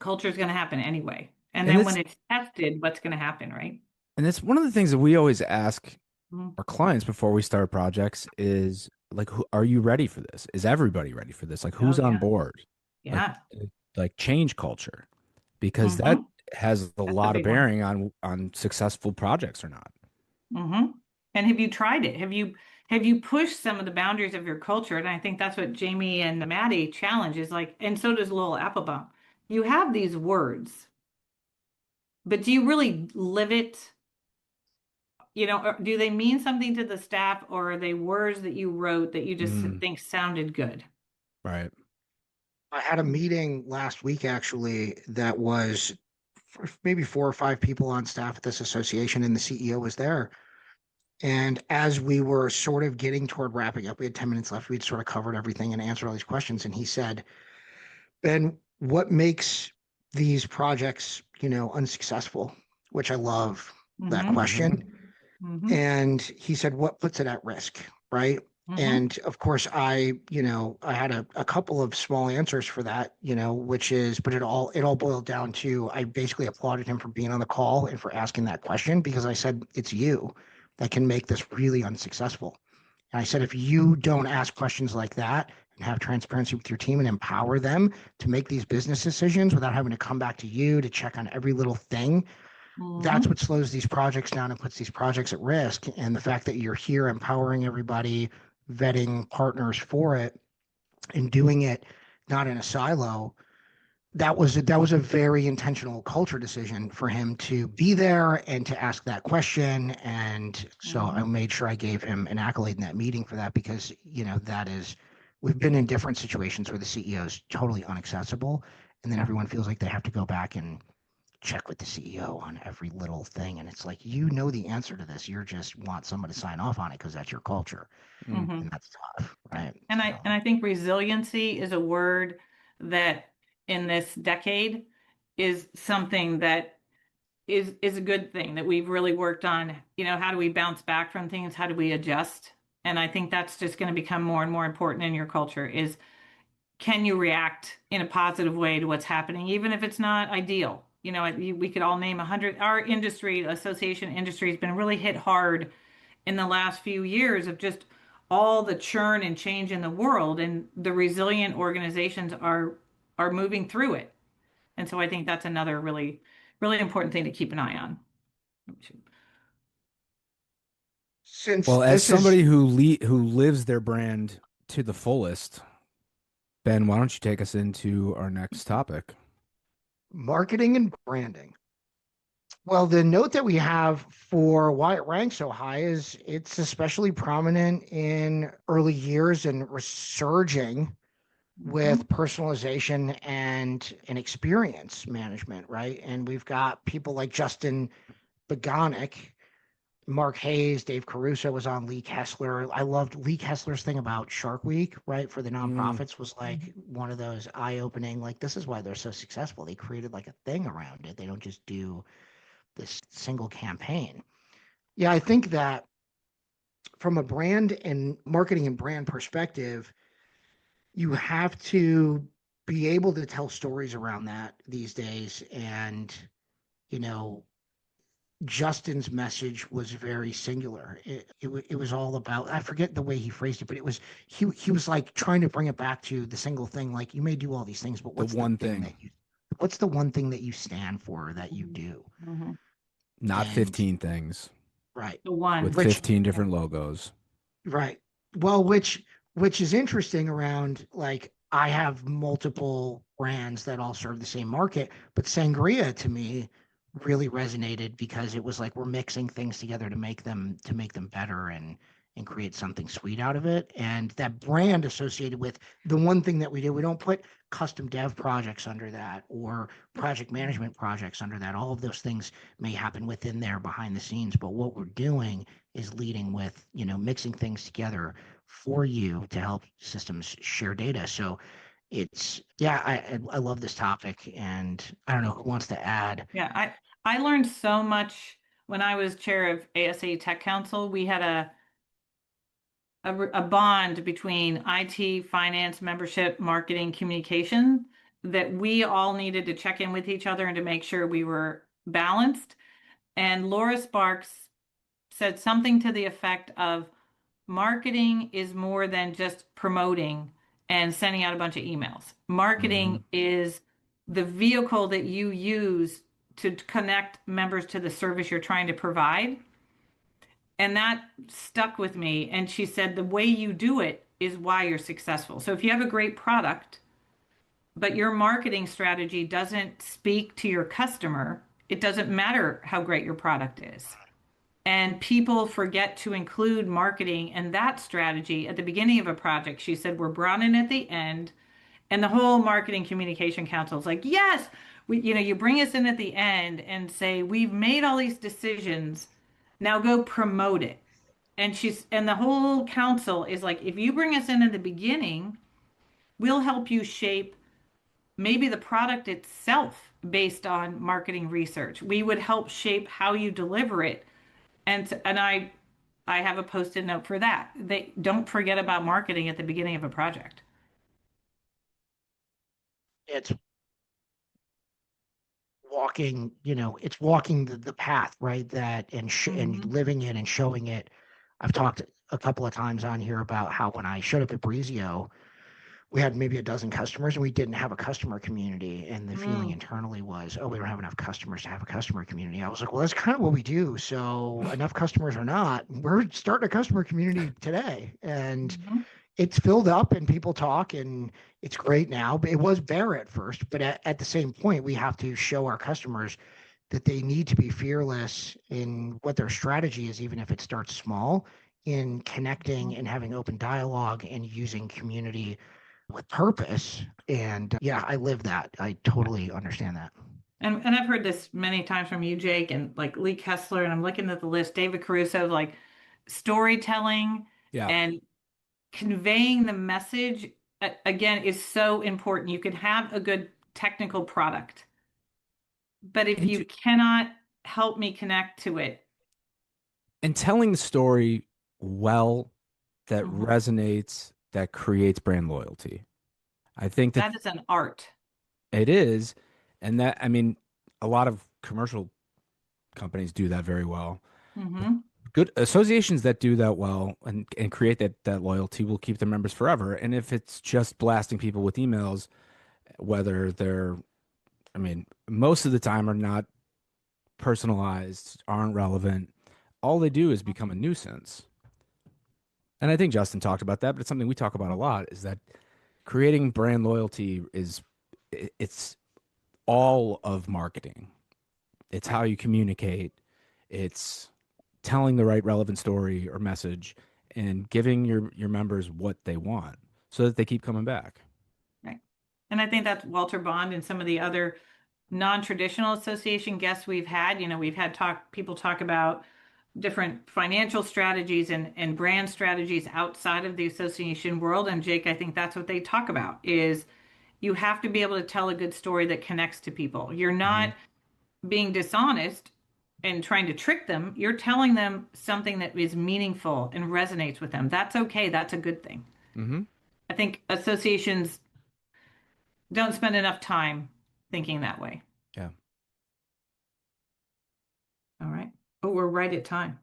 culture is going to happen anyway. And then when it's tested, what's going to happen, right? And it's one of the things that we always ask Mhm. our clients before we start projects is like, are you ready for this? Is everybody ready for this? Like, who's Oh, on yeah. board? Yeah. Like change culture, because that Mhm. has a That's a lot of big one. bearing on successful projects or not. Mm-hmm. And have you tried it? Have you pushed some of the boundaries of your culture? And I think that's what Jamie and Maddie challenge is like, and so does Lowell Applebaum. You have these words, but do you really live it? Or do they mean something to the staff, or are they words that you wrote that you just think sounded good? Right. I had a meeting last week actually that was maybe 4 or 5 people on staff at this association, and the CEO was there. And as we were sort of getting toward wrapping up, we had 10 minutes left. We'd sort of covered everything and answered all these questions. And he said, Ben, what makes these projects, unsuccessful? Which I love that Mm-hmm. question. Mm-hmm. And he said, what puts it at risk? Right. Mm-hmm. And of course, I had a couple of small answers for that, which is, but it all boiled down to, I basically applauded him for being on the call and for asking that question, because I said, it's you that can make this really unsuccessful. And I said, if you don't ask questions like that and have transparency with your team and empower them to make these business decisions without having to come back to you to check on every little thing, that's what slows these projects down and puts these projects at risk. And the fact that you're here empowering everybody, vetting partners for it, and doing it not in a silo, that was a very intentional culture decision for him to be there and to ask that question. And so I made sure I gave him an accolade in that meeting for that, because we've been in different situations where the CEO is totally inaccessible, and then everyone feels like they have to go back and check with the CEO on every little thing. And it's like, the answer to this. You just want someone to sign off on it because that's your culture. Mm-hmm. And that's tough, right? And I think resiliency is a word that in this decade is something that is a good thing that we've really worked on. How do we bounce back from things? How do we adjust? And I think that's just going to become more and more important in your culture is, can you react in a positive way to what's happening, even if it's not ideal? We could all name 100. Our association industry has been really hit hard in the last few years of just all the churn and change in the world, and the resilient organizations are moving through it. And so I think that's another really, really important thing to keep an eye on. Since Well, as this is somebody who lives their brand to the fullest, Ben, why don't you take us into our next topic? marketing and branding. Well, the note that we have for why it ranks so high is it's especially prominent in early years and resurging with personalization and an experience management, right? And we've got people like Justin Begonic Mark Hayes, Dave Caruso was on, Lee Kessler. I loved Lee Kessler's thing about Shark Week, right? For the Mm, nonprofits was like one of those eye-opening, like this is why they're so successful. They created like a thing around it. They don't just do this single campaign. Yeah, I think that from a brand and marketing and brand perspective, you have to be able to tell stories around that these days. And, you know, Justin's message was very singular. It was all about, I forget the way he phrased it, but it was he was like trying to bring it back to the single thing. Like you may do all these things, but the one thing, what's the one thing that you stand for that you do? Mm-hmm. not And 15 things right, The one. with which 15 Yeah. different logos. right. Well, which is interesting around like I have multiple brands that all serve the same market, but Sangria to me really resonated because it was like we're mixing things together to make them better and create something sweet out of it. And that brand associated with the one thing that we do, we don't put custom dev projects under that or project management projects under that. All of those things may happen within there behind the scenes, but what we're doing is leading with, mixing things together for you to help systems share data. So yeah, I love this topic, and I don't know who wants to add. Yeah, I learned so much when I was chair of ASA Tech Council. We had a bond between IT, finance, membership, marketing, communication that we all needed to check in with each other and to make sure we were balanced. And Laura Sparks said something to the effect of marketing is more than just promoting and sending out a bunch of emails. Hmm. Marketing is the vehicle that you use to connect members to the service you're trying to provide. And that stuck with me. And she said, the way you do it is why you're successful. So if you have a great product, but your marketing strategy doesn't speak to your customer, it doesn't matter how great your product is. And people forget to include marketing and that strategy at the beginning of a project. She said, we're brought in at the end. And the whole marketing communication council is like, yes, you bring us in at the end and say, we've made all these decisions. Now go promote it. And the whole council is like, if you bring us in at the beginning, we'll help you shape maybe the product itself based on marketing research. We would help shape how you deliver it. And I have a post-it note for that. They don't forget about marketing at the beginning of a project. It's it's walking the path, right? That and Hmm. living it and showing it. I've talked a couple of times on here about how when I showed up at Breezio, we had maybe a dozen customers and we didn't have a customer community. And the feeling Mm. internally was, oh, we don't have enough customers to have a customer community. I was like, well, that's kind of what we do. So enough customers or not, we're starting a customer community today. And Mhm. it's filled up and people talk and it's great now. But it was bare at first. But at the same point, we have to show our customers that they need to be fearless in what their strategy is, even if it starts small, in connecting and having open dialogue and using community with purpose. And yeah, I live that. I totally understand that. And I've heard this many times from you, Jake, and like Lee Kessler, and I'm looking at the list, David Caruso, like storytelling Yeah. and conveying the message again is so important. You can have a good technical product, but if And, you cannot help me connect to it, and telling the story well that mhm, resonates, that creates brand loyalty. I think that that is an art. it is. And that, I mean, a lot of commercial companies do that very well. But Hmm. good associations that do that well and create that loyalty will keep their members forever. And if it's just blasting people with emails, whether they're, I mean, most of the time are not personalized, aren't relevant, all they do is become a nuisance. And I think Justin talked about that, but it's something we talk about a lot is that creating brand loyalty it's all of marketing. It's Right. how you communicate. It's telling the right relevant story or message and giving your members what they want so that they keep coming back. Right. And I think that's Walter Bond and some of the other non-traditional association guests we've had. We've had people talk about different financial strategies and brand strategies outside of the association world. And Jake, I think that's what they talk about is you have to be able to tell a good story that connects to people. You're not being dishonest and trying to trick them. You're telling them something that is meaningful and resonates with them. That's okay. That's a good thing. Mm-hmm. I think associations don't spend enough time thinking that way. Yeah. All right. Oh, we're right at time.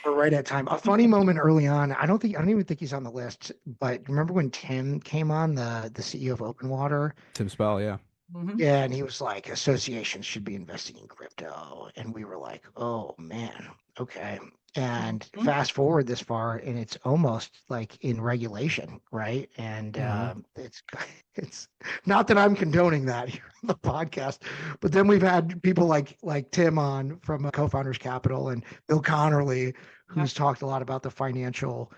We're right at time. A funny moment early on. I don't even think he's on the list. But remember when Tim came on, the CEO of Open Water? Tim Spell, yeah. Mm-hmm. Yeah, and he was like, associations should be investing in crypto. And we were like, oh man, okay. And Mm-hmm. fast forward this far, and it's almost like in regulation, right? And it's not that I'm condoning that here on the podcast, but then we've had people like Tim on from Co-Founders Capital and Bill Connerly, who's talked a lot about the financial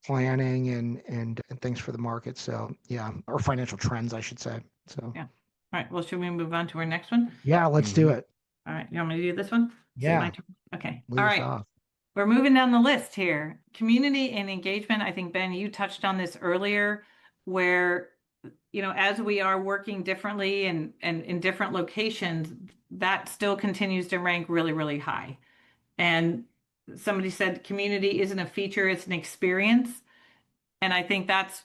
planning and things for the market. So yeah, or financial trends, I should say. So Yeah. All right. Well, should we move on to our next one? yeah, let's do it. All right. You want me to do this one? Is it my Yeah, turn? Okay. lead All us right. off. We're moving down the list here. Community and engagement. I think, Ben, you touched on this earlier, where, as we are working differently and in different locations, that still continues to rank really, really high. And somebody said community isn't a feature, it's an experience. And I think that's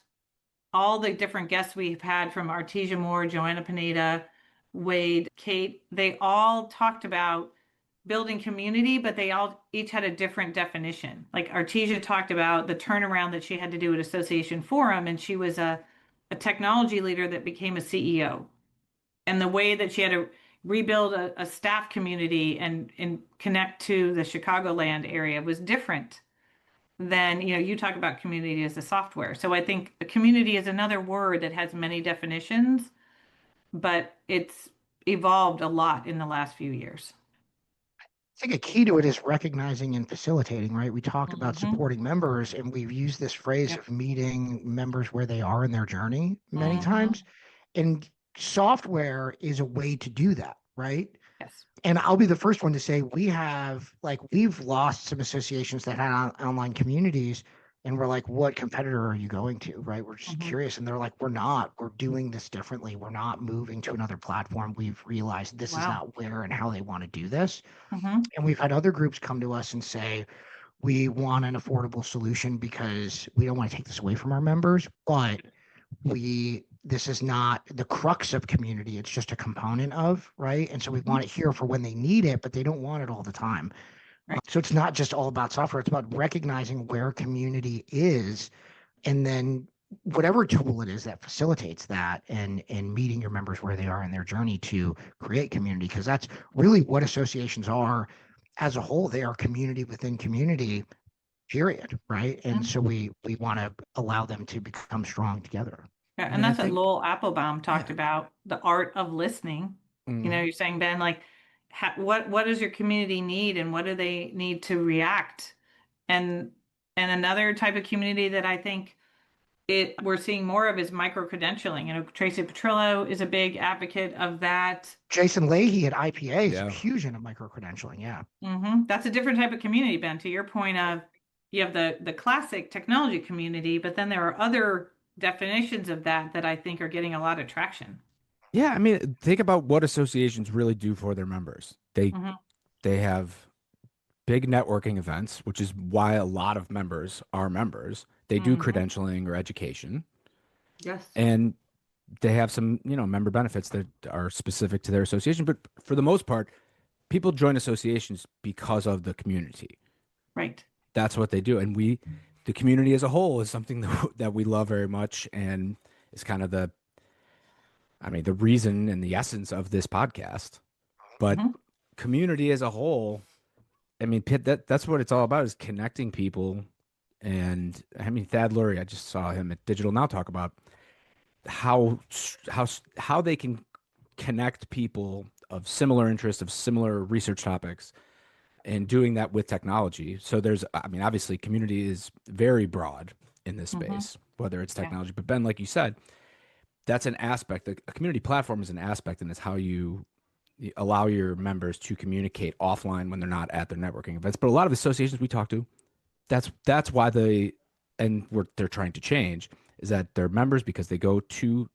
all the different guests we've had from Artesia Moore, Joanna Pineda, Wade, Kate, they all talked about building community, but they all each had a different definition. Like Artesia talked about the turnaround that she had to do at Association Forum, and she was a technology leader that became a CEO. And the way that she had to rebuild a staff community and connect to the Chicagoland area was different than, you talk about community as a software. So I think a community is another word that has many definitions, but it's evolved a lot in the last few years. I think a key to it is recognizing and facilitating, right? We talked about Mm-hmm. supporting members, and we've used this phrase Yep. of meeting members where they are in their journey many Mm-hmm. times. And software is a way to do that, right? Yes. And I'll be the first one to say we've lost some associations that had online communities, and we're like, what competitor are you going to, right? We're just Mm-hmm. curious, and they're like, we're doing this differently. We're not moving to another platform. We've realized this is not where and how they want to do this. Mm-hmm. And we've had other groups come to us and say, we want an affordable solution because we don't want to take this away from our members, but this is not the crux of community. It's just a component of, right? And so we want it here for when they need it, but they don't want it all the time. Right. So it's not just all about software. It's about recognizing where community is, and then whatever tool it is that facilitates that, and meeting your members where they are in their journey to create community, because that's really what associations are as a whole. They are community within community, period, right? And so we want to allow them to become strong together. Yeah, I and mean, I that's what think, Lowell Applebaum talked about, the art of listening. mm, You're saying, Ben, like, what does your community need, and what do they need to react? And another type of community that I think we're seeing more of is micro credentialing. Tracy Petrillo is a big advocate of that. Jason Leahy at IPA is Yeah. huge into micro credentialing. Yeah. That's a different type of community, Ben. To your point of, you have the classic technology community, but then there are other definitions of that I think are getting a lot of traction. yeah, I mean, think about what associations really do for their members. They have big networking events, which is why a lot of members are members. They do credentialing or education, Yes. and they have some, member benefits that are specific to their association. But for the most part, people join associations because of the community. Right. That's what they do. And the community as a whole is something that we love very much, and is kind of the reason and the essence of this podcast. But community as a whole, I mean, that's what it's all about, is connecting people. And I mean, Thad Lurie, I just saw him at Digital Now talk about how they can connect people of similar interests, of similar research topics, and doing that with technology. So obviously community is very broad in this space, whether it's technology. But Ben, like you said, that's an aspect. A community platform is an aspect, and it's how you allow your members to communicate offline when they're not at their networking events. But a lot of associations we talk to, that's why they're trying to change is that they're members because they go to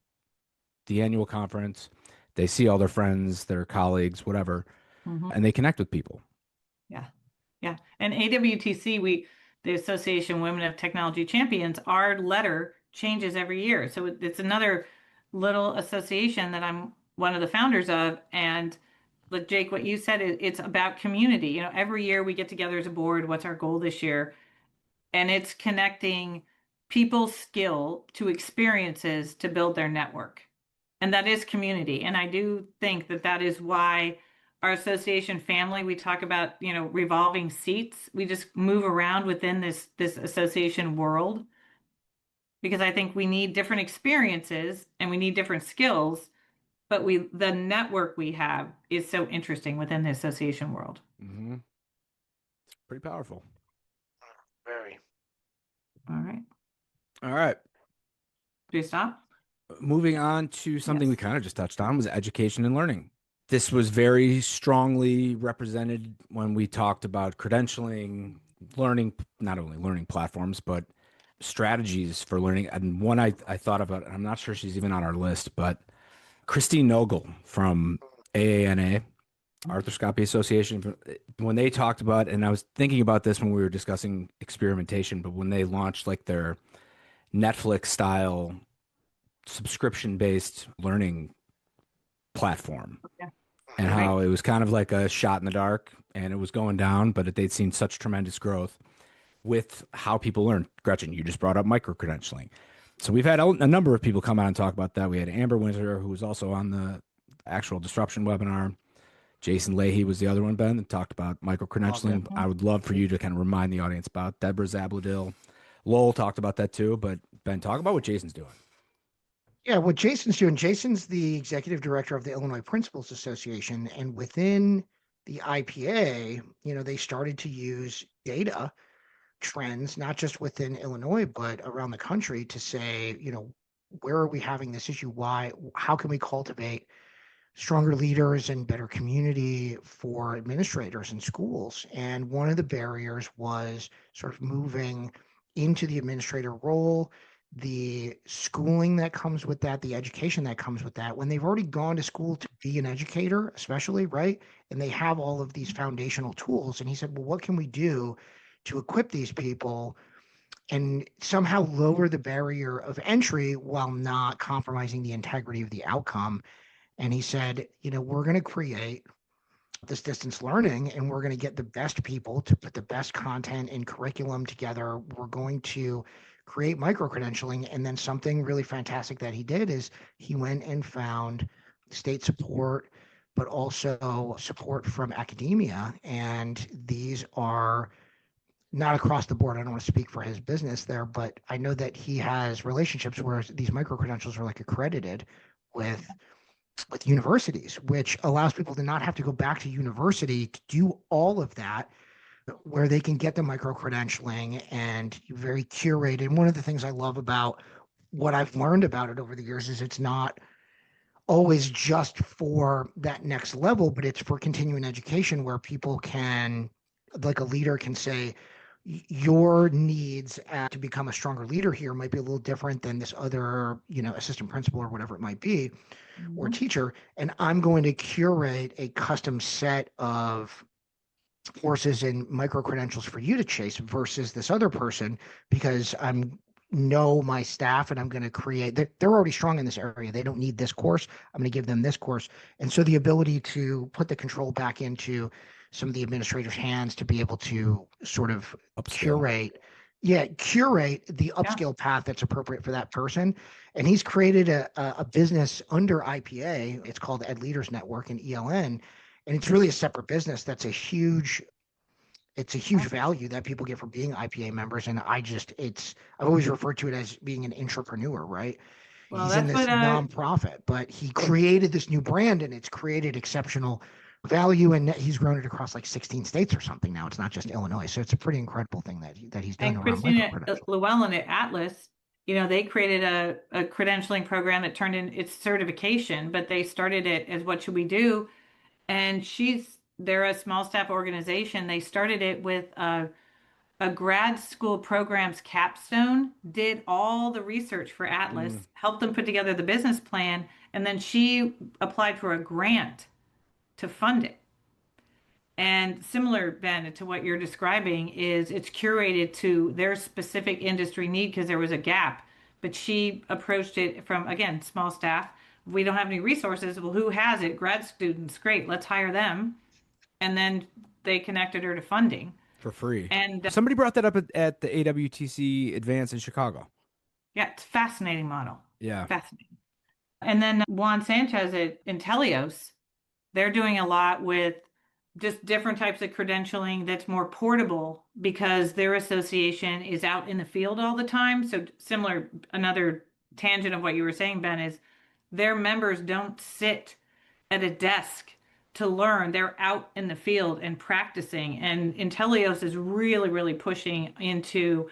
the annual conference, they see all their friends, their colleagues, whatever, Mhm. and they connect with people. Yeah. Yeah. And AWTC, the Association Women of Technology Champions, our letter changes every year. So it's another little association that I'm one of the founders of. And like Jake, what you said, it's about community. You know, every year we get together as a board. What's our goal this year? And it's connecting people's skill to experiences to build their network. And that is community. And I do think that that is why our association family, we talk about, you know, revolving seats. We just move around within this association world because I think we need different experiences and we need different skills, but the network we have is so interesting within the association world. Mm-hmm. It's pretty powerful. Very. All right. All right. Do you stop? Moving on to something we Yes. kind of just touched on was education and learning. This was very strongly represented when we talked about credentialing, learning, not only learning platforms, but strategies for learning. And one I thought about, and I'm not sure she's even on our list, but Christine Nogel from AANA, Arthroscopy Association, when they talked about, and I was thinking about this when we were discussing experimentation, but when they launched like their Netflix style subscription based learning platform Yeah. and Right. how it was kind of like a shot in the dark and it was going down, but they'd seen such tremendous growth with how people learn. Gretchen, you just brought up micro credentialing. So we've had a number of people come out and talk about that. We had Amber Winter, who was also on the actual disruption webinar. Jason Leahy was the other one, Ben, that talked about micro credentialing. I would love for you to kind of remind the audience about Deborah Zabladil. Lowell talked about that too, but Ben, talk about what Jason's doing. Yeah, what Jason's doing, Jason's the executive director of the Illinois Principals Association. And within the IPA, you know, they started to use data trends, not just within Illinois, but around the country to say, you know, where are we having this issue? Why? How can we cultivate stronger leaders and better community for administrators in schools? And one of the barriers was sort of moving into the administrator role, the schooling that comes with that, the education that comes with that, when they've already gone to school to be an educator, especially, right? And they have all of these foundational tools. And he said, well, what can we do to equip these people and somehow lower the barrier of entry while not compromising the integrity of the outcome? And he said, you know, we're going to create this distance learning and we're going to get the best people to put the best content and curriculum together. We're going to create micro credentialing. And then something really fantastic that he did is he went and found state support, but also support from academia. And these are not across the board. I don't want to speak for his business there, but I know that he has relationships where these micro credentials are like accredited with universities, which allows people to not have to go back to university to do all of that, where they can get the micro credentialing and very curated. And one of the things I love about what I've learned about it over the years is it's not always just for that next level, but it's for continuing education where people can, like a leader can say, your needs to become a stronger leader here might be a little different than this other, you know, assistant principal or whatever it might be, or Mhm. teacher. And I'm going to curate a custom set of courses and micro credentials for you to chase versus this other person because I'm know my staff and I'm going to create they're already strong in this area. They don't need this course. I'm going to give them this course. And so the ability to put the control back into some of the administrators' hands to be able to sort of Upscale. curate the Yeah. upscale path that's appropriate for that person. And he's created a business under IPA. It's called Ed Leaders Network and ELN. And it's really a separate business that's it's a huge value that people get from being IPA members. And I've always referred to it as being an entrepreneur, right? Well, He's in that's this what nonprofit, but he created this new brand and it's created exceptional value. And he's grown it across like 16 states or something now. It's not just Illinois. So it's a pretty incredible thing that he's done and around micro Christina credentials. Llewellyn at Atlas, you know, they created a credentialing program that turned in its certification, but they started it as what should we do? And they're a small staff organization. They started it with a grad school program's capstone, did all the research for Atlas, helped them put together the business plan, and then she applied for a grant to fund it. And similar, Ben, to what you're describing, is it's curated to their specific industry need because there was a gap. But she approached it from, again, small staff. We don't have any resources. Well, who has it? Grad students. Great. Let's hire them. And then they connected her to funding. For free. And Somebody brought that up at the AWTC Advance in Chicago. yeah, it's a fascinating model. Yeah. Fascinating. And then Juan Sanchez at Intelios, they're doing a lot with just different types of credentialing that's more portable because their association is out in the field all the time. So similar, another tangent of what you were saying, Ben, is their members don't sit at a desk to learn. They're out in the field and practicing. And Intelios is really, really pushing into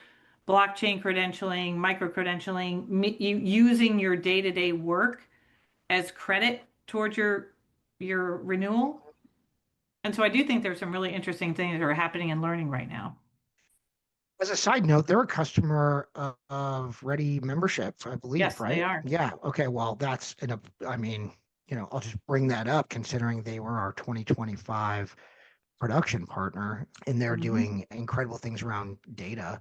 blockchain credentialing, micro credentialing, using your day-to-day work as credit towards your renewal. And so I do think there's some really interesting things that are happening in learning right now. As a side note, they're a customer of Ready membership, I believe, Yes, right? they are. Yeah. Okay. Well, I mean, I'll just bring that up considering they were our 2025 production partner and they're doing incredible things around data.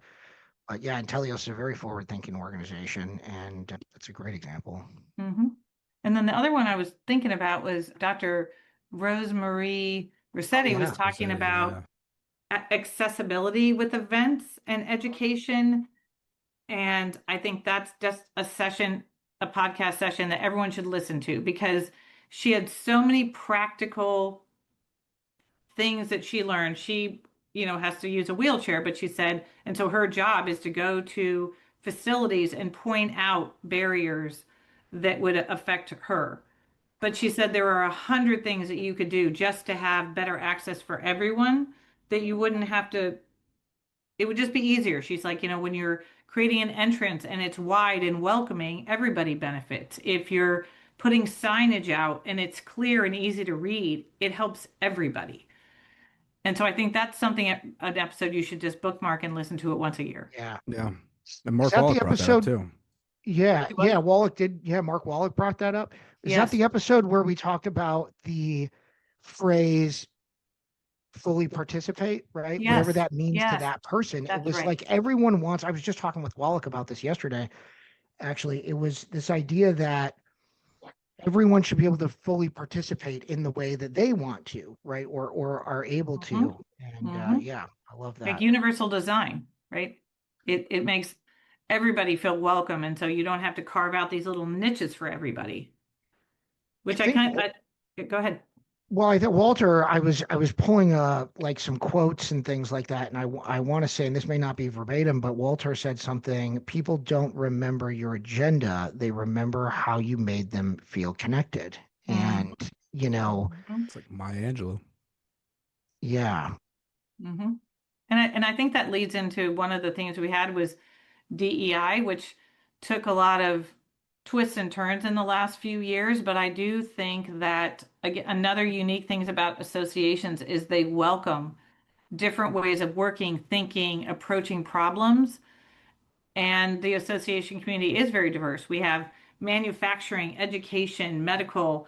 But yeah, Intelios is a very forward-thinking organization, and that's a great example. Mm-hmm. And then the other one I was thinking about was Dr. Rosemarie Rossetti was talking about accessibility with events and education. And I think that's just a podcast session that everyone should listen to because she had so many practical things that she learned. She, has to use a wheelchair, but she said, and so her job is to go to facilities and point out barriers that would affect her. But she said there are 100 things that you could do just to have better access for everyone that you wouldn't have to, it would just be easier. She's like, when you're creating an entrance and it's wide and welcoming, everybody benefits. If you're putting signage out and it's clear and easy to read, it helps everybody. And so I think that's something, an episode you should just bookmark and listen to it once a year. Yeah. Yeah. And Mark Is that the Wallach brought that up episode? too. Yeah. Yeah. Wallach did. Yeah. Mark Wallach brought that up. Is that Yes. the episode where we talked about the phrase fully participate, right? Yes. Whatever that means to Yes. that person. It That's was right. like everyone wants, I was just talking with Wallach about this yesterday. Actually, it was this idea that everyone should be able to fully participate in the way that they want to, right? Or are able to. And yeah, I love that. Like universal design, right? It makes everybody feel welcome. And so you don't have to carve out these little niches for everybody. Which go ahead. Well, I think Walter, I was pulling like some quotes and things like that, and I want to say, and this may not be verbatim, but Walter said something. People don't remember your agenda; they remember how you made them feel connected. And it's like Maya Angelou. Yeah. Mm-hmm. And I think that leads into one of the things we had was DEI, which took a lot of twists and turns in the last few years, but I do think that again, another unique things about associations is they welcome different ways of working, thinking, approaching problems. And the association community is very diverse. We have manufacturing, education, medical,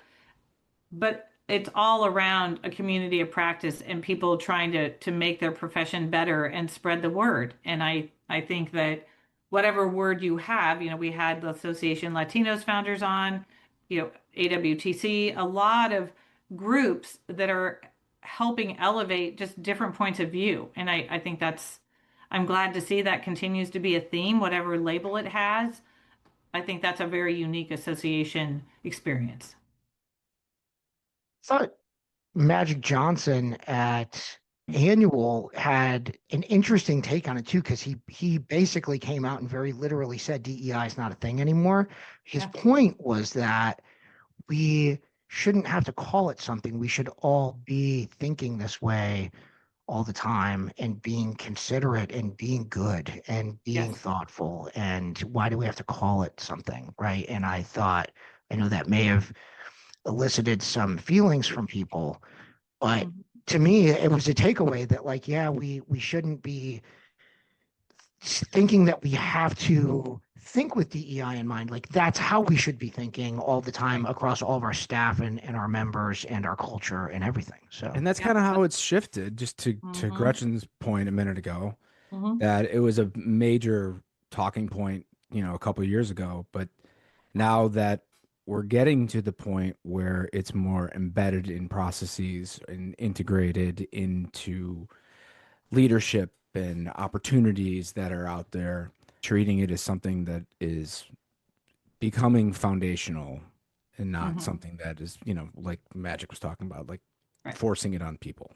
but it's all around a community of practice and people trying to make their profession better and spread the word. And I think that whatever word you have, we had the Association Latinos founders on, AWTC, a lot of groups that are helping elevate just different points of view. And I think I'm glad to see that continues to be a theme, whatever label it has. I think that's a very unique association experience. I thought Magic Johnson at Annual had an interesting take on it too, because he basically came out and very literally said DEI is not a thing anymore. His point was that we shouldn't have to call it something. We should all be thinking this way all the time and being considerate and being good and being thoughtful. And why do we have to call it something, right? And I know that may have elicited some feelings from people. But Mhm. to me, it was a takeaway that like, yeah, we shouldn't be thinking that we have to think with DEI in mind. Like that's how we should be thinking all the time Right. across all of our staff and our members and our culture and everything. So And that's Yeah. kind of how it's shifted, just to Mm-hmm. Gretchen's point a minute ago, Mm-hmm. that it was a major talking point, a couple of years ago. But now that we're getting to the point where it's more embedded in processes and integrated into leadership and opportunities that are out there, treating it as something that is becoming foundational and not Mm-hmm. something that is, like Magic was talking about, like Right. forcing it on people.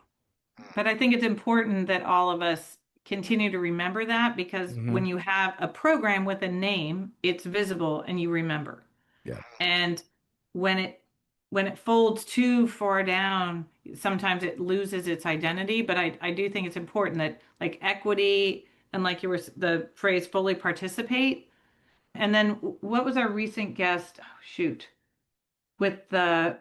But I think it's important that all of us continue to remember that, because Hmm. when you have a program with a name, it's visible and you remember. Yeah. And when it folds too far down, sometimes it loses its identity. But I do think it's important that, like, equity and, like, you were the phrase, fully participate. And then what was our recent guest? Oh, shoot. With the,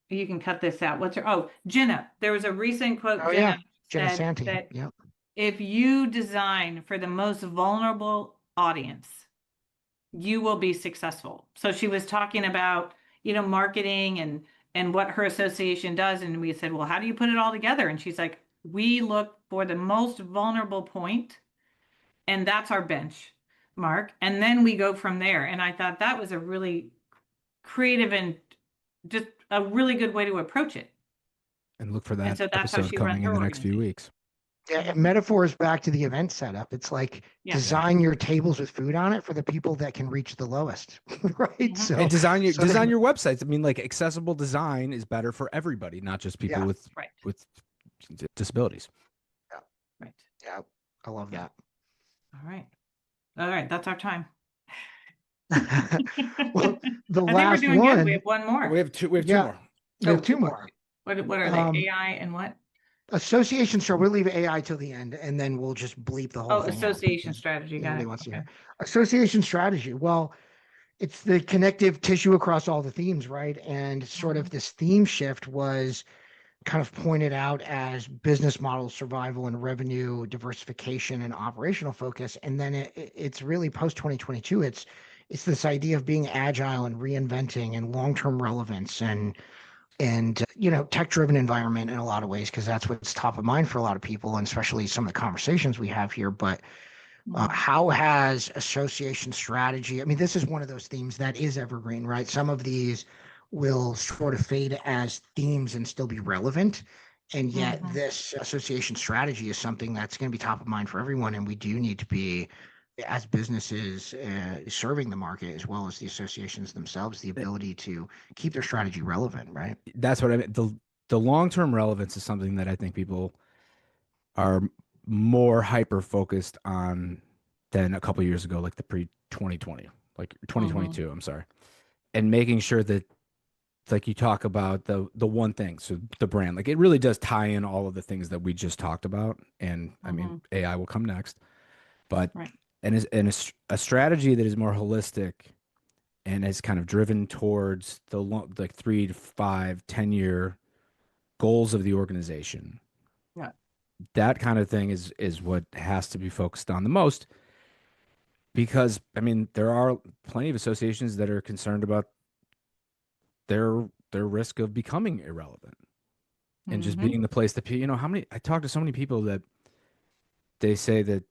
you can cut this out. What's her? Oh, Jenna. There was a recent quote. oh yeah, Jenna Jenna said Santi. that Yep. if you design for the most vulnerable audience, you will be successful. So she was talking about, marketing and what her association does. And we said, well, how do you put it all together? And she's like, we look for the most vulnerable point, and that's our bench mark. And then we go from there. And I thought that was a really creative and just a really good way to approach it. And look for And that so that's how episode she runs coming in her the next few organization. weeks. Yeah, and metaphors back to the event setup. It's like Yeah. design your tables with food on it for the people that can reach the lowest, right? Mhm. So And design your so then, websites. I mean, like, accessible design is better for everybody, not just people yeah, with Right. disabilities. Right. yeah, I love that. All right. All right. That's our time. Well, the I think we're last doing good. We one, have one more. We have two. We have two yeah, more. we Oh, have two two more. more. What are they? Um, AI and what? Association strategy. We'll leave AI till the end, and then we'll just bleep the whole Oh, thing out association because strategy. Got nobody it. wants to Okay. hear. Association strategy. Well, it's the connective tissue across all the themes, right? And sort of Mhm. this theme shift was kind of pointed out as business model survival and revenue diversification and operational focus. And then it's really post 2022. It's this idea of being agile and reinventing and long-term relevance and tech driven environment in a lot of ways, because that's what's top of mind for a lot of people, and especially some of the conversations we have here. But Mhm. how has association strategy? I mean, this is one of those themes that is evergreen, right? Some of these will sort of fade as themes and still be relevant. And yet, Mhm. this association strategy is something that's going to be top of mind for everyone. And we do need to be, as businesses serving the market, as well as the associations themselves, the ability to keep their strategy relevant, right? That's what I mean. The long term relevance is something that I think people are more hyper focused on than a couple years ago, like the pre 2020, like Mhm. 2022. I'm sorry, and making sure that, like, you talk about the one thing, so the brand, like, it really does tie in all of the things that we just talked about. And I mean, Mhm. AI will come next, but Right. a strategy that is more holistic and is kind of driven towards the like 3 to 5, 10 year goals of the organization. Yeah. That kind of thing is what has to be focused on the most, because I mean, there are plenty of associations that are concerned about their risk of becoming irrelevant and just Mhm. being the place that how many, I talk to so many people that they say that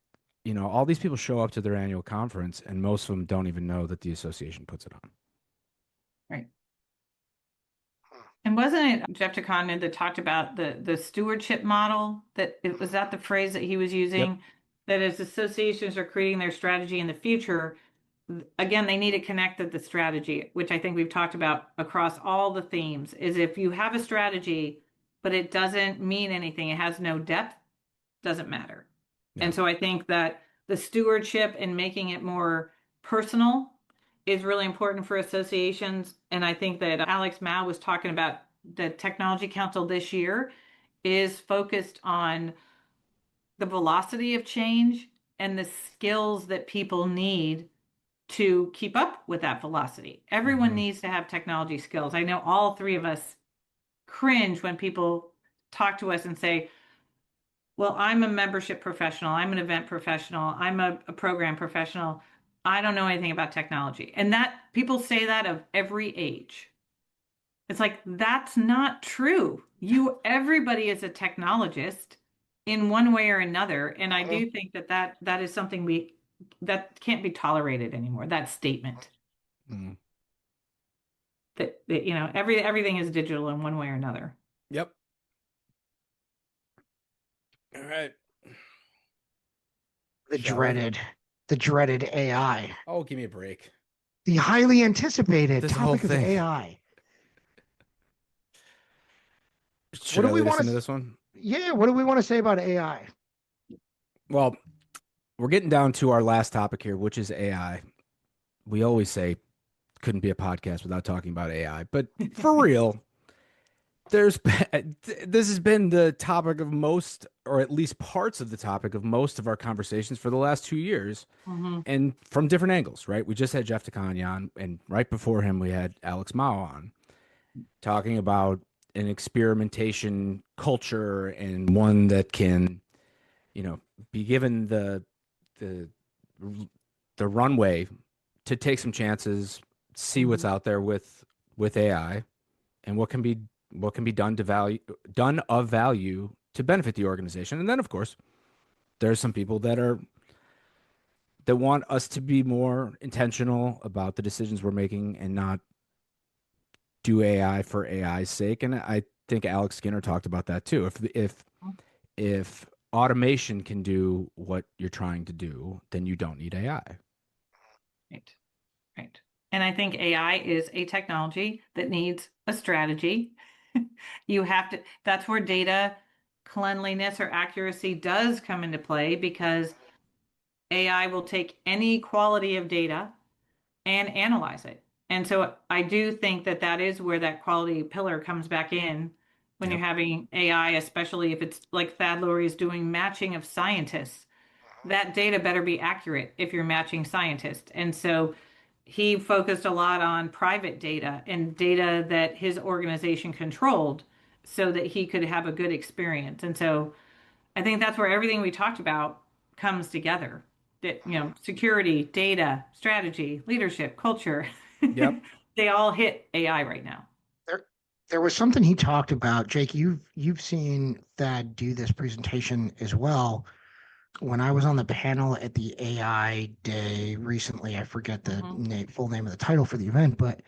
all these people show up to their annual conference and most of them don't even know that the association puts it on. Right. And wasn't it Jeff DeConman that talked about the stewardship model, that it was that the phrase that he was Yep. using, that as associations are creating their strategy in the future, again, they need to connect the strategy, which I think we've talked about across all the themes, is if you have a strategy, but it doesn't mean anything, it has no depth, doesn't matter. Yeah. And so I think that the stewardship and making it more personal is really important for associations. And I think that Alex Mao was talking about the Technology Council this year is focused on the velocity of change and the skills that people need to keep up with that velocity. Everyone Mhm. needs to have technology skills. I know all three of us cringe when people talk to us and say, well, I'm a membership professional, I'm an event professional, I'm a program professional. I don't know anything about technology. And that people say that of every age. It's like that's not true. Everybody is a technologist in one way or another, and I Mhm. do think that is something that can't be tolerated anymore. That statement Mm. that everything is digital in one way or another. Yep. All right. The Shall we? dreaded, the dreaded AI, Oh, give me a break. the highly anticipated This whole topic of thing. AI. What Should do I we lead us want into to? this one? Yeah, what do we want to say about AI? Well, we're getting down to our last topic here, which is AI. We always say couldn't be a podcast without talking about AI, but for real, there's been, this has been the topic of most, or at least parts of the topic of most of our conversations for the last 2 years, Hmm. and from different angles, right? We just had Jeff DeConnie on, and right before him, we had Alex Mao on talking about an experimentation culture and one that can, be given the the runway to take some chances, see what's Hmm. out there with AI, and what can be done of value to benefit the organization. And then, of course, there's some people that want us to be more intentional about the decisions we're making and not do AI for AI's sake. And I think Alex Skinner talked about that too. If automation can do what you're trying to do, then you don't need AI. Right. Right. And I think AI is a technology that needs a strategy. That's where data cleanliness or accuracy does come into play because AI will take any quality of data and analyze it. And so I do think that is where that quality pillar comes back in when you're Yep. having AI, especially if it's like Thad Lurie is doing matching of scientists. That data better be accurate if you're matching scientists. And so he focused a lot on private data and data that his organization controlled so that he could have a good experience. And so I think that's where everything we talked about comes together. That, security, data, strategy, leadership, culture, Yep. they all hit AI right now. There, there was something he talked about. Jake, you've seen Thad do this presentation as well. When I was on the panel at the AI Day recently, I forget the Hmm. full name of the title for the event, but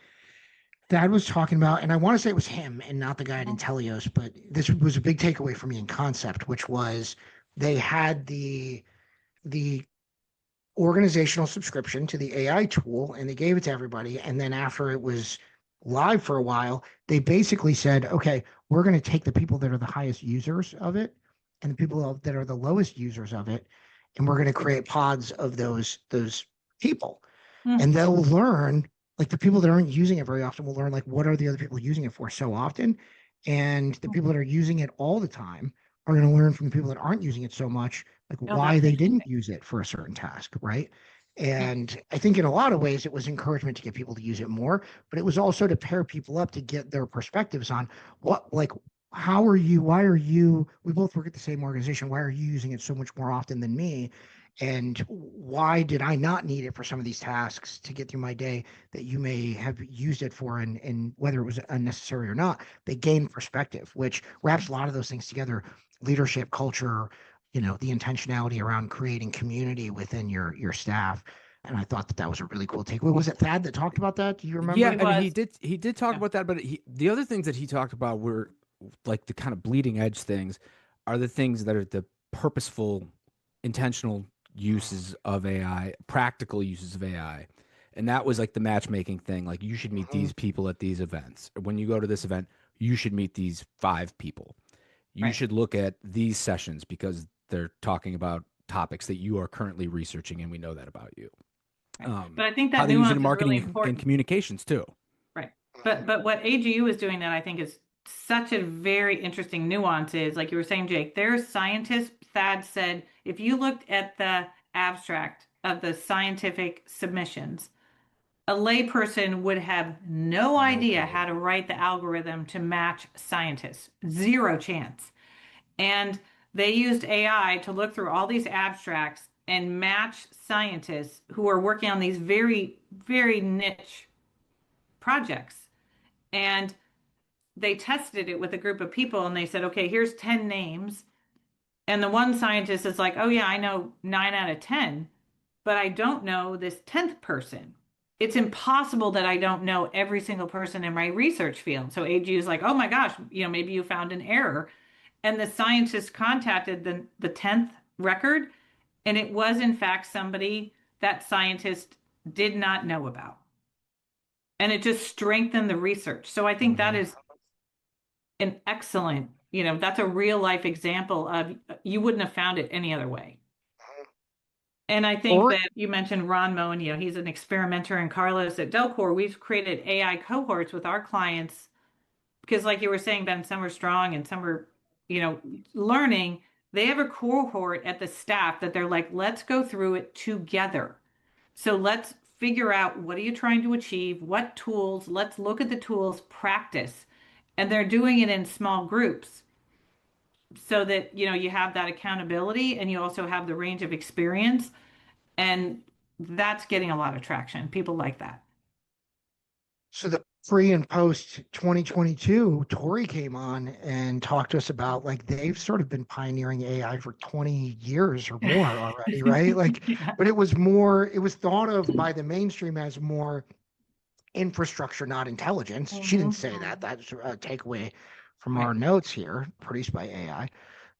Thad was talking about, and I want to say it was him and not the guy at Hmm. Intelios, but this was a big takeaway for me in concept, which was they had the organizational subscription to the AI tool and they gave it to everybody. And then after it was live for a while, they basically said, okay, we're going to take the people that are the highest users of it and the people that are the lowest users of it, and we're going to create pods of those people. And Hmm. they'll learn, like the people that aren't using it very often will learn like what are the other people using it for so often. And the people that are using it all the time are going to learn from the people that aren't using it so much, like Oh, why that's they didn't interesting. use it for a certain task, right? Yeah. And I think in a lot of ways it was encouragement to get people to use it more, but it was also to pair people up to get their perspectives on what, like, how are you, why are you, we both work at the same organization, why are you using it so much more often than me? And why did I not need it for some of these tasks to get through my day that you may have used it for? And whether it was unnecessary or not, they gain perspective, which wraps a lot of those things together: leadership, culture, the intentionality around creating community within your staff. And I thought that that was a really cool takeaway. Was it Thad that talked about that? Do you Yeah, remember? It I mean was. he did talk Yeah. about that, but the other things that he talked about were like the kind of bleeding edge things are the things that are the purposeful, intentional uses of AI, practical uses of AI. And that was like the matchmaking thing. Like you should meet Mhm. these people at these events. When you go to this event, you should meet these 5 people. You Right. should look at these sessions because they're talking about topics that you are currently researching, and we know that about you. Right. But I think How that they use it in nuance is really marketing and important. communications too. Right. But what AGU is doing that I think is such a very interesting nuance is like you were saying, Jake, there's scientists, Thad said, if you looked at the abstract of the scientific submissions, a layperson would have no No idea clue. how to write the algorithm to match scientists. Zero chance. And they used AI to look through all these abstracts and match scientists who are working on these very, very niche projects. And they tested it with a group of people and they said, okay, here's 10 names. And the one scientist is like, oh, yeah, I know 9 out of 10, but I don't know this 10th person. It's impossible that I don't know every single person in my research field. So AG is like, oh my gosh, maybe you found an error. And the scientist contacted the 10th record, and it was in fact somebody that scientist did not know about. And it just strengthened the research. So I think that Mhm. is an excellent, that's a real life example of you wouldn't have found it any other way. And I think Or that you mentioned Ron Moen, he's an experimenter, and Carlos at Delcor. We've created AI cohorts with our clients because, like you were saying, Ben, some are strong and some are, learning. They have a cohort at the staff that they're like, let's go through it together. So let's figure out, what are you trying to achieve? What tools? Let's look at the tools, practice. And they're doing it in small groups so that, you have that accountability and you also have the range of experience. And that's getting a lot of traction. People like that. so the pre and post 2022, Tori came on and talked to us about like they've sort of been pioneering AI for 20 years or more already, right? Like, Yeah. but it was thought of by the mainstream as more infrastructure, not intelligence. She didn't say that. That's a takeaway from Right. our notes here, produced by AI.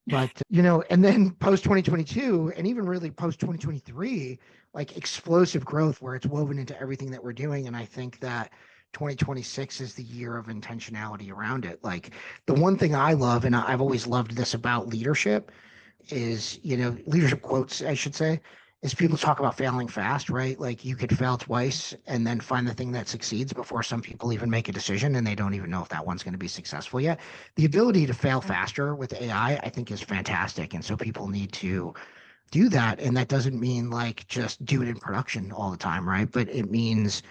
But, and then post 2022 and even really post 2023, like explosive growth where it's woven into everything that we're doing. And I think that 2026 is the year of intentionality around it. Like the one thing I love, and I've always loved this about leadership, is, leadership quotes, I should say, is people talk about failing fast, right? Like you could fail twice and then find the thing that succeeds before some people even make a decision and they don't even know if that one's going to be successful yet. The ability to fail faster with AI, I think, is fantastic. And so people need to do that. And that doesn't mean like just do it in production all the time, right? But it means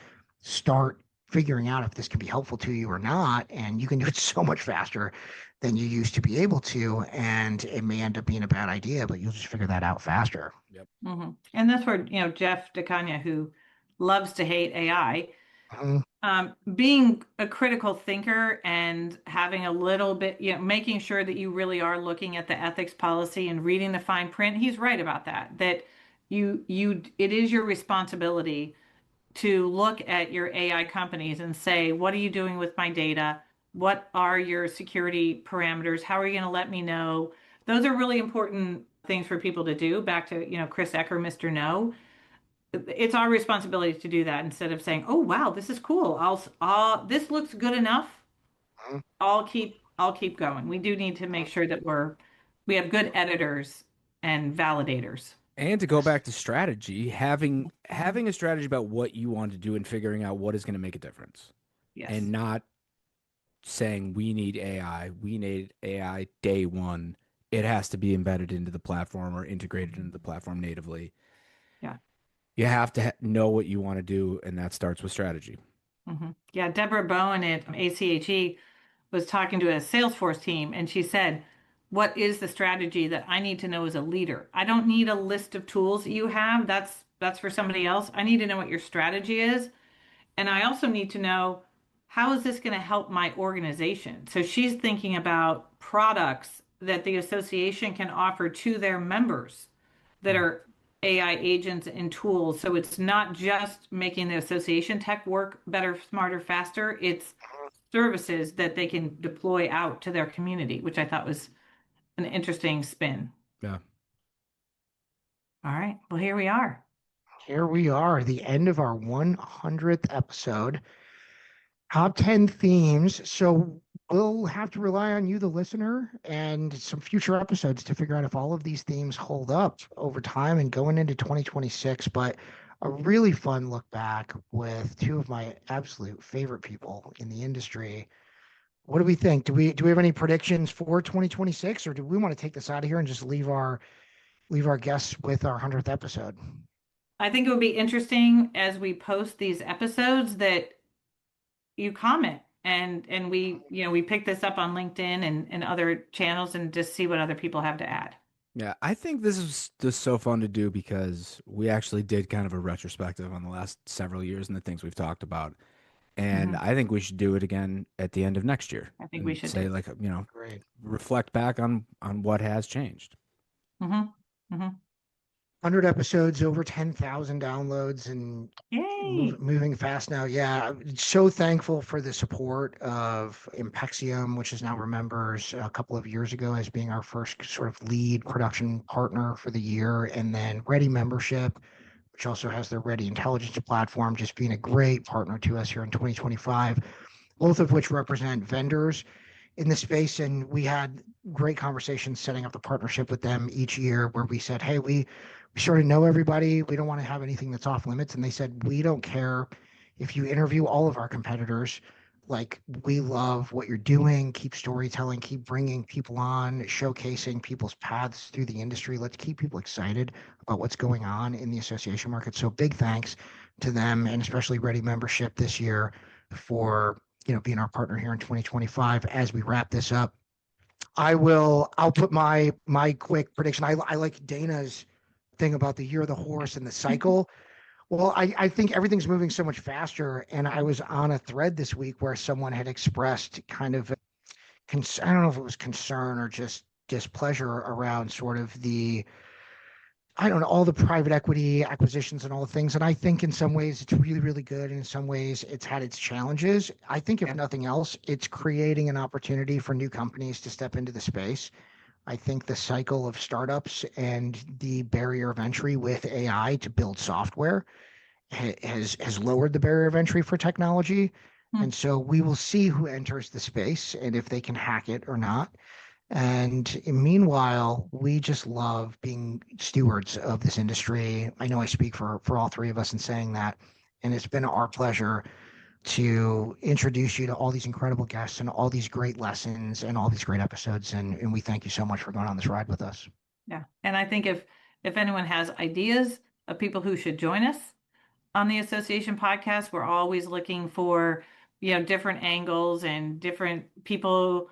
start figuring out if this can be helpful to you or not. And you can do it so much faster than you used to be able to. And it may end up being a bad idea, but you'll just figure that out faster. Yep. And that's where, Jeff DeCania, who loves to hate AI, Mhm. being a critical thinker and having a little bit, making sure that you really are looking at the ethics policy and reading the fine print. He's right about that, that it is your responsibility to look at your AI companies and say, what are you doing with my data? What are your security parameters? How are you going to let me know? Those are really important things for people to do. Back to, Chris Ecker, Mr. No. It's our responsibility to do that instead of saying, "Oh, wow, this is cool. This looks good enough. Mhm. I'll keep going." We do need to make sure that we have good editors and validators. And to go back to strategy, having a strategy about what you want to do and figuring out what is going to make a difference, Yes. and not saying we need AI day one. It has to be embedded into the platform or integrated into the platform natively. Yeah. You have to know what you want to do, and that starts with strategy. Yeah. Deborah Bowen at ACHE was talking to a Salesforce team, and she said, "What is the strategy that I need to know as a leader? I don't need a list of tools that you have. That's for somebody else. I need to know what your strategy is. And I also need to know, how is this going to help my organization?" So she's thinking about products that the association can offer to their members that are AI agents and tools. So it's not just making the association tech work better, smarter, faster. It's services that they can deploy out to their community, which I thought was an interesting spin. Yeah. All right. Well, here we are. Here we are, the end of our 100th episode. Top 10 themes. So we'll have to rely on you, the listener, and some future episodes to figure out if all of these themes hold up over time and going into 2026. But a really fun look back with two of my absolute favorite people in the industry. What do we think? Do we have any predictions for 2026, or do we want to take this out of here and just leave our guests with our 100th episode? I think it would be interesting as we post these episodes that you comment and we pick this up on LinkedIn and other channels and just see what other people have to add. Yeah, I think this is just so fun to do because we actually did kind of a retrospective on the last several years and the things we've talked about. And Mhm. I think we should do it again at the end of next year I think we and should say do. like, Great. reflect back on what has changed. Hmm. Hmm. 100 episodes, over 10,000 downloads, and Yay. moving fast now. Yeah, so thankful for the support of Impexium, which is now Remembers a couple of years ago as being our first sort of lead production partner for the year. And then Ready Membership, which also has their Ready Intelligence platform, just being a great partner to us here in 2025, both of which represent vendors in the space. And we had great conversations setting up the partnership with them each year where we said, hey, we sort of know everybody. We don't want to have anything that's off limits. And they said, we don't care if you interview all of our competitors. Like, we love what you're doing. Keep storytelling, keep bringing people on, showcasing people's paths through the industry. Let's keep people excited about what's going on in the association market. So big thanks to them, and especially Ready Membership this year for being our partner here in 2025. As we wrap this up, I'll put my quick prediction. I like Dana's thing about the year of the horse and the cycle. Well, I think everything's moving so much faster. And I was on a thread this week where someone had expressed kind of, I don't know if it was concern or just displeasure around sort of I don't know, all the private equity acquisitions and all the things. And I think in some ways it's really, really good. And in some ways it's had its challenges. I think if Yeah. nothing else, it's creating an opportunity for new companies to step into the space. I think the cycle of startups and the barrier of entry with AI to build software has lowered the barrier of entry for technology. Hmm. And so we will see who enters the space and if they can hack it or not. And meanwhile, we just love being stewards of this industry. I know I speak for all three of us in saying that. And it's been our pleasure to introduce you to all these incredible guests and all these great lessons and all these great episodes. And we thank you so much for going on this ride with us. Yeah. And I think if anyone has ideas of people who should join us on the association podcast, we're always looking for, different angles and different people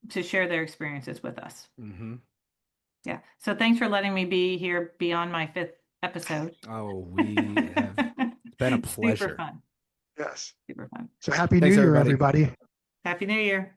to share their experiences with us. Mm-hmm. Yeah. So thanks for letting me be here beyond my fifth episode. Oh, it's been a Super pleasure. fun. Yes. Super fun. So happy New Thanks, Year, everybody. everybody. Happy New Year.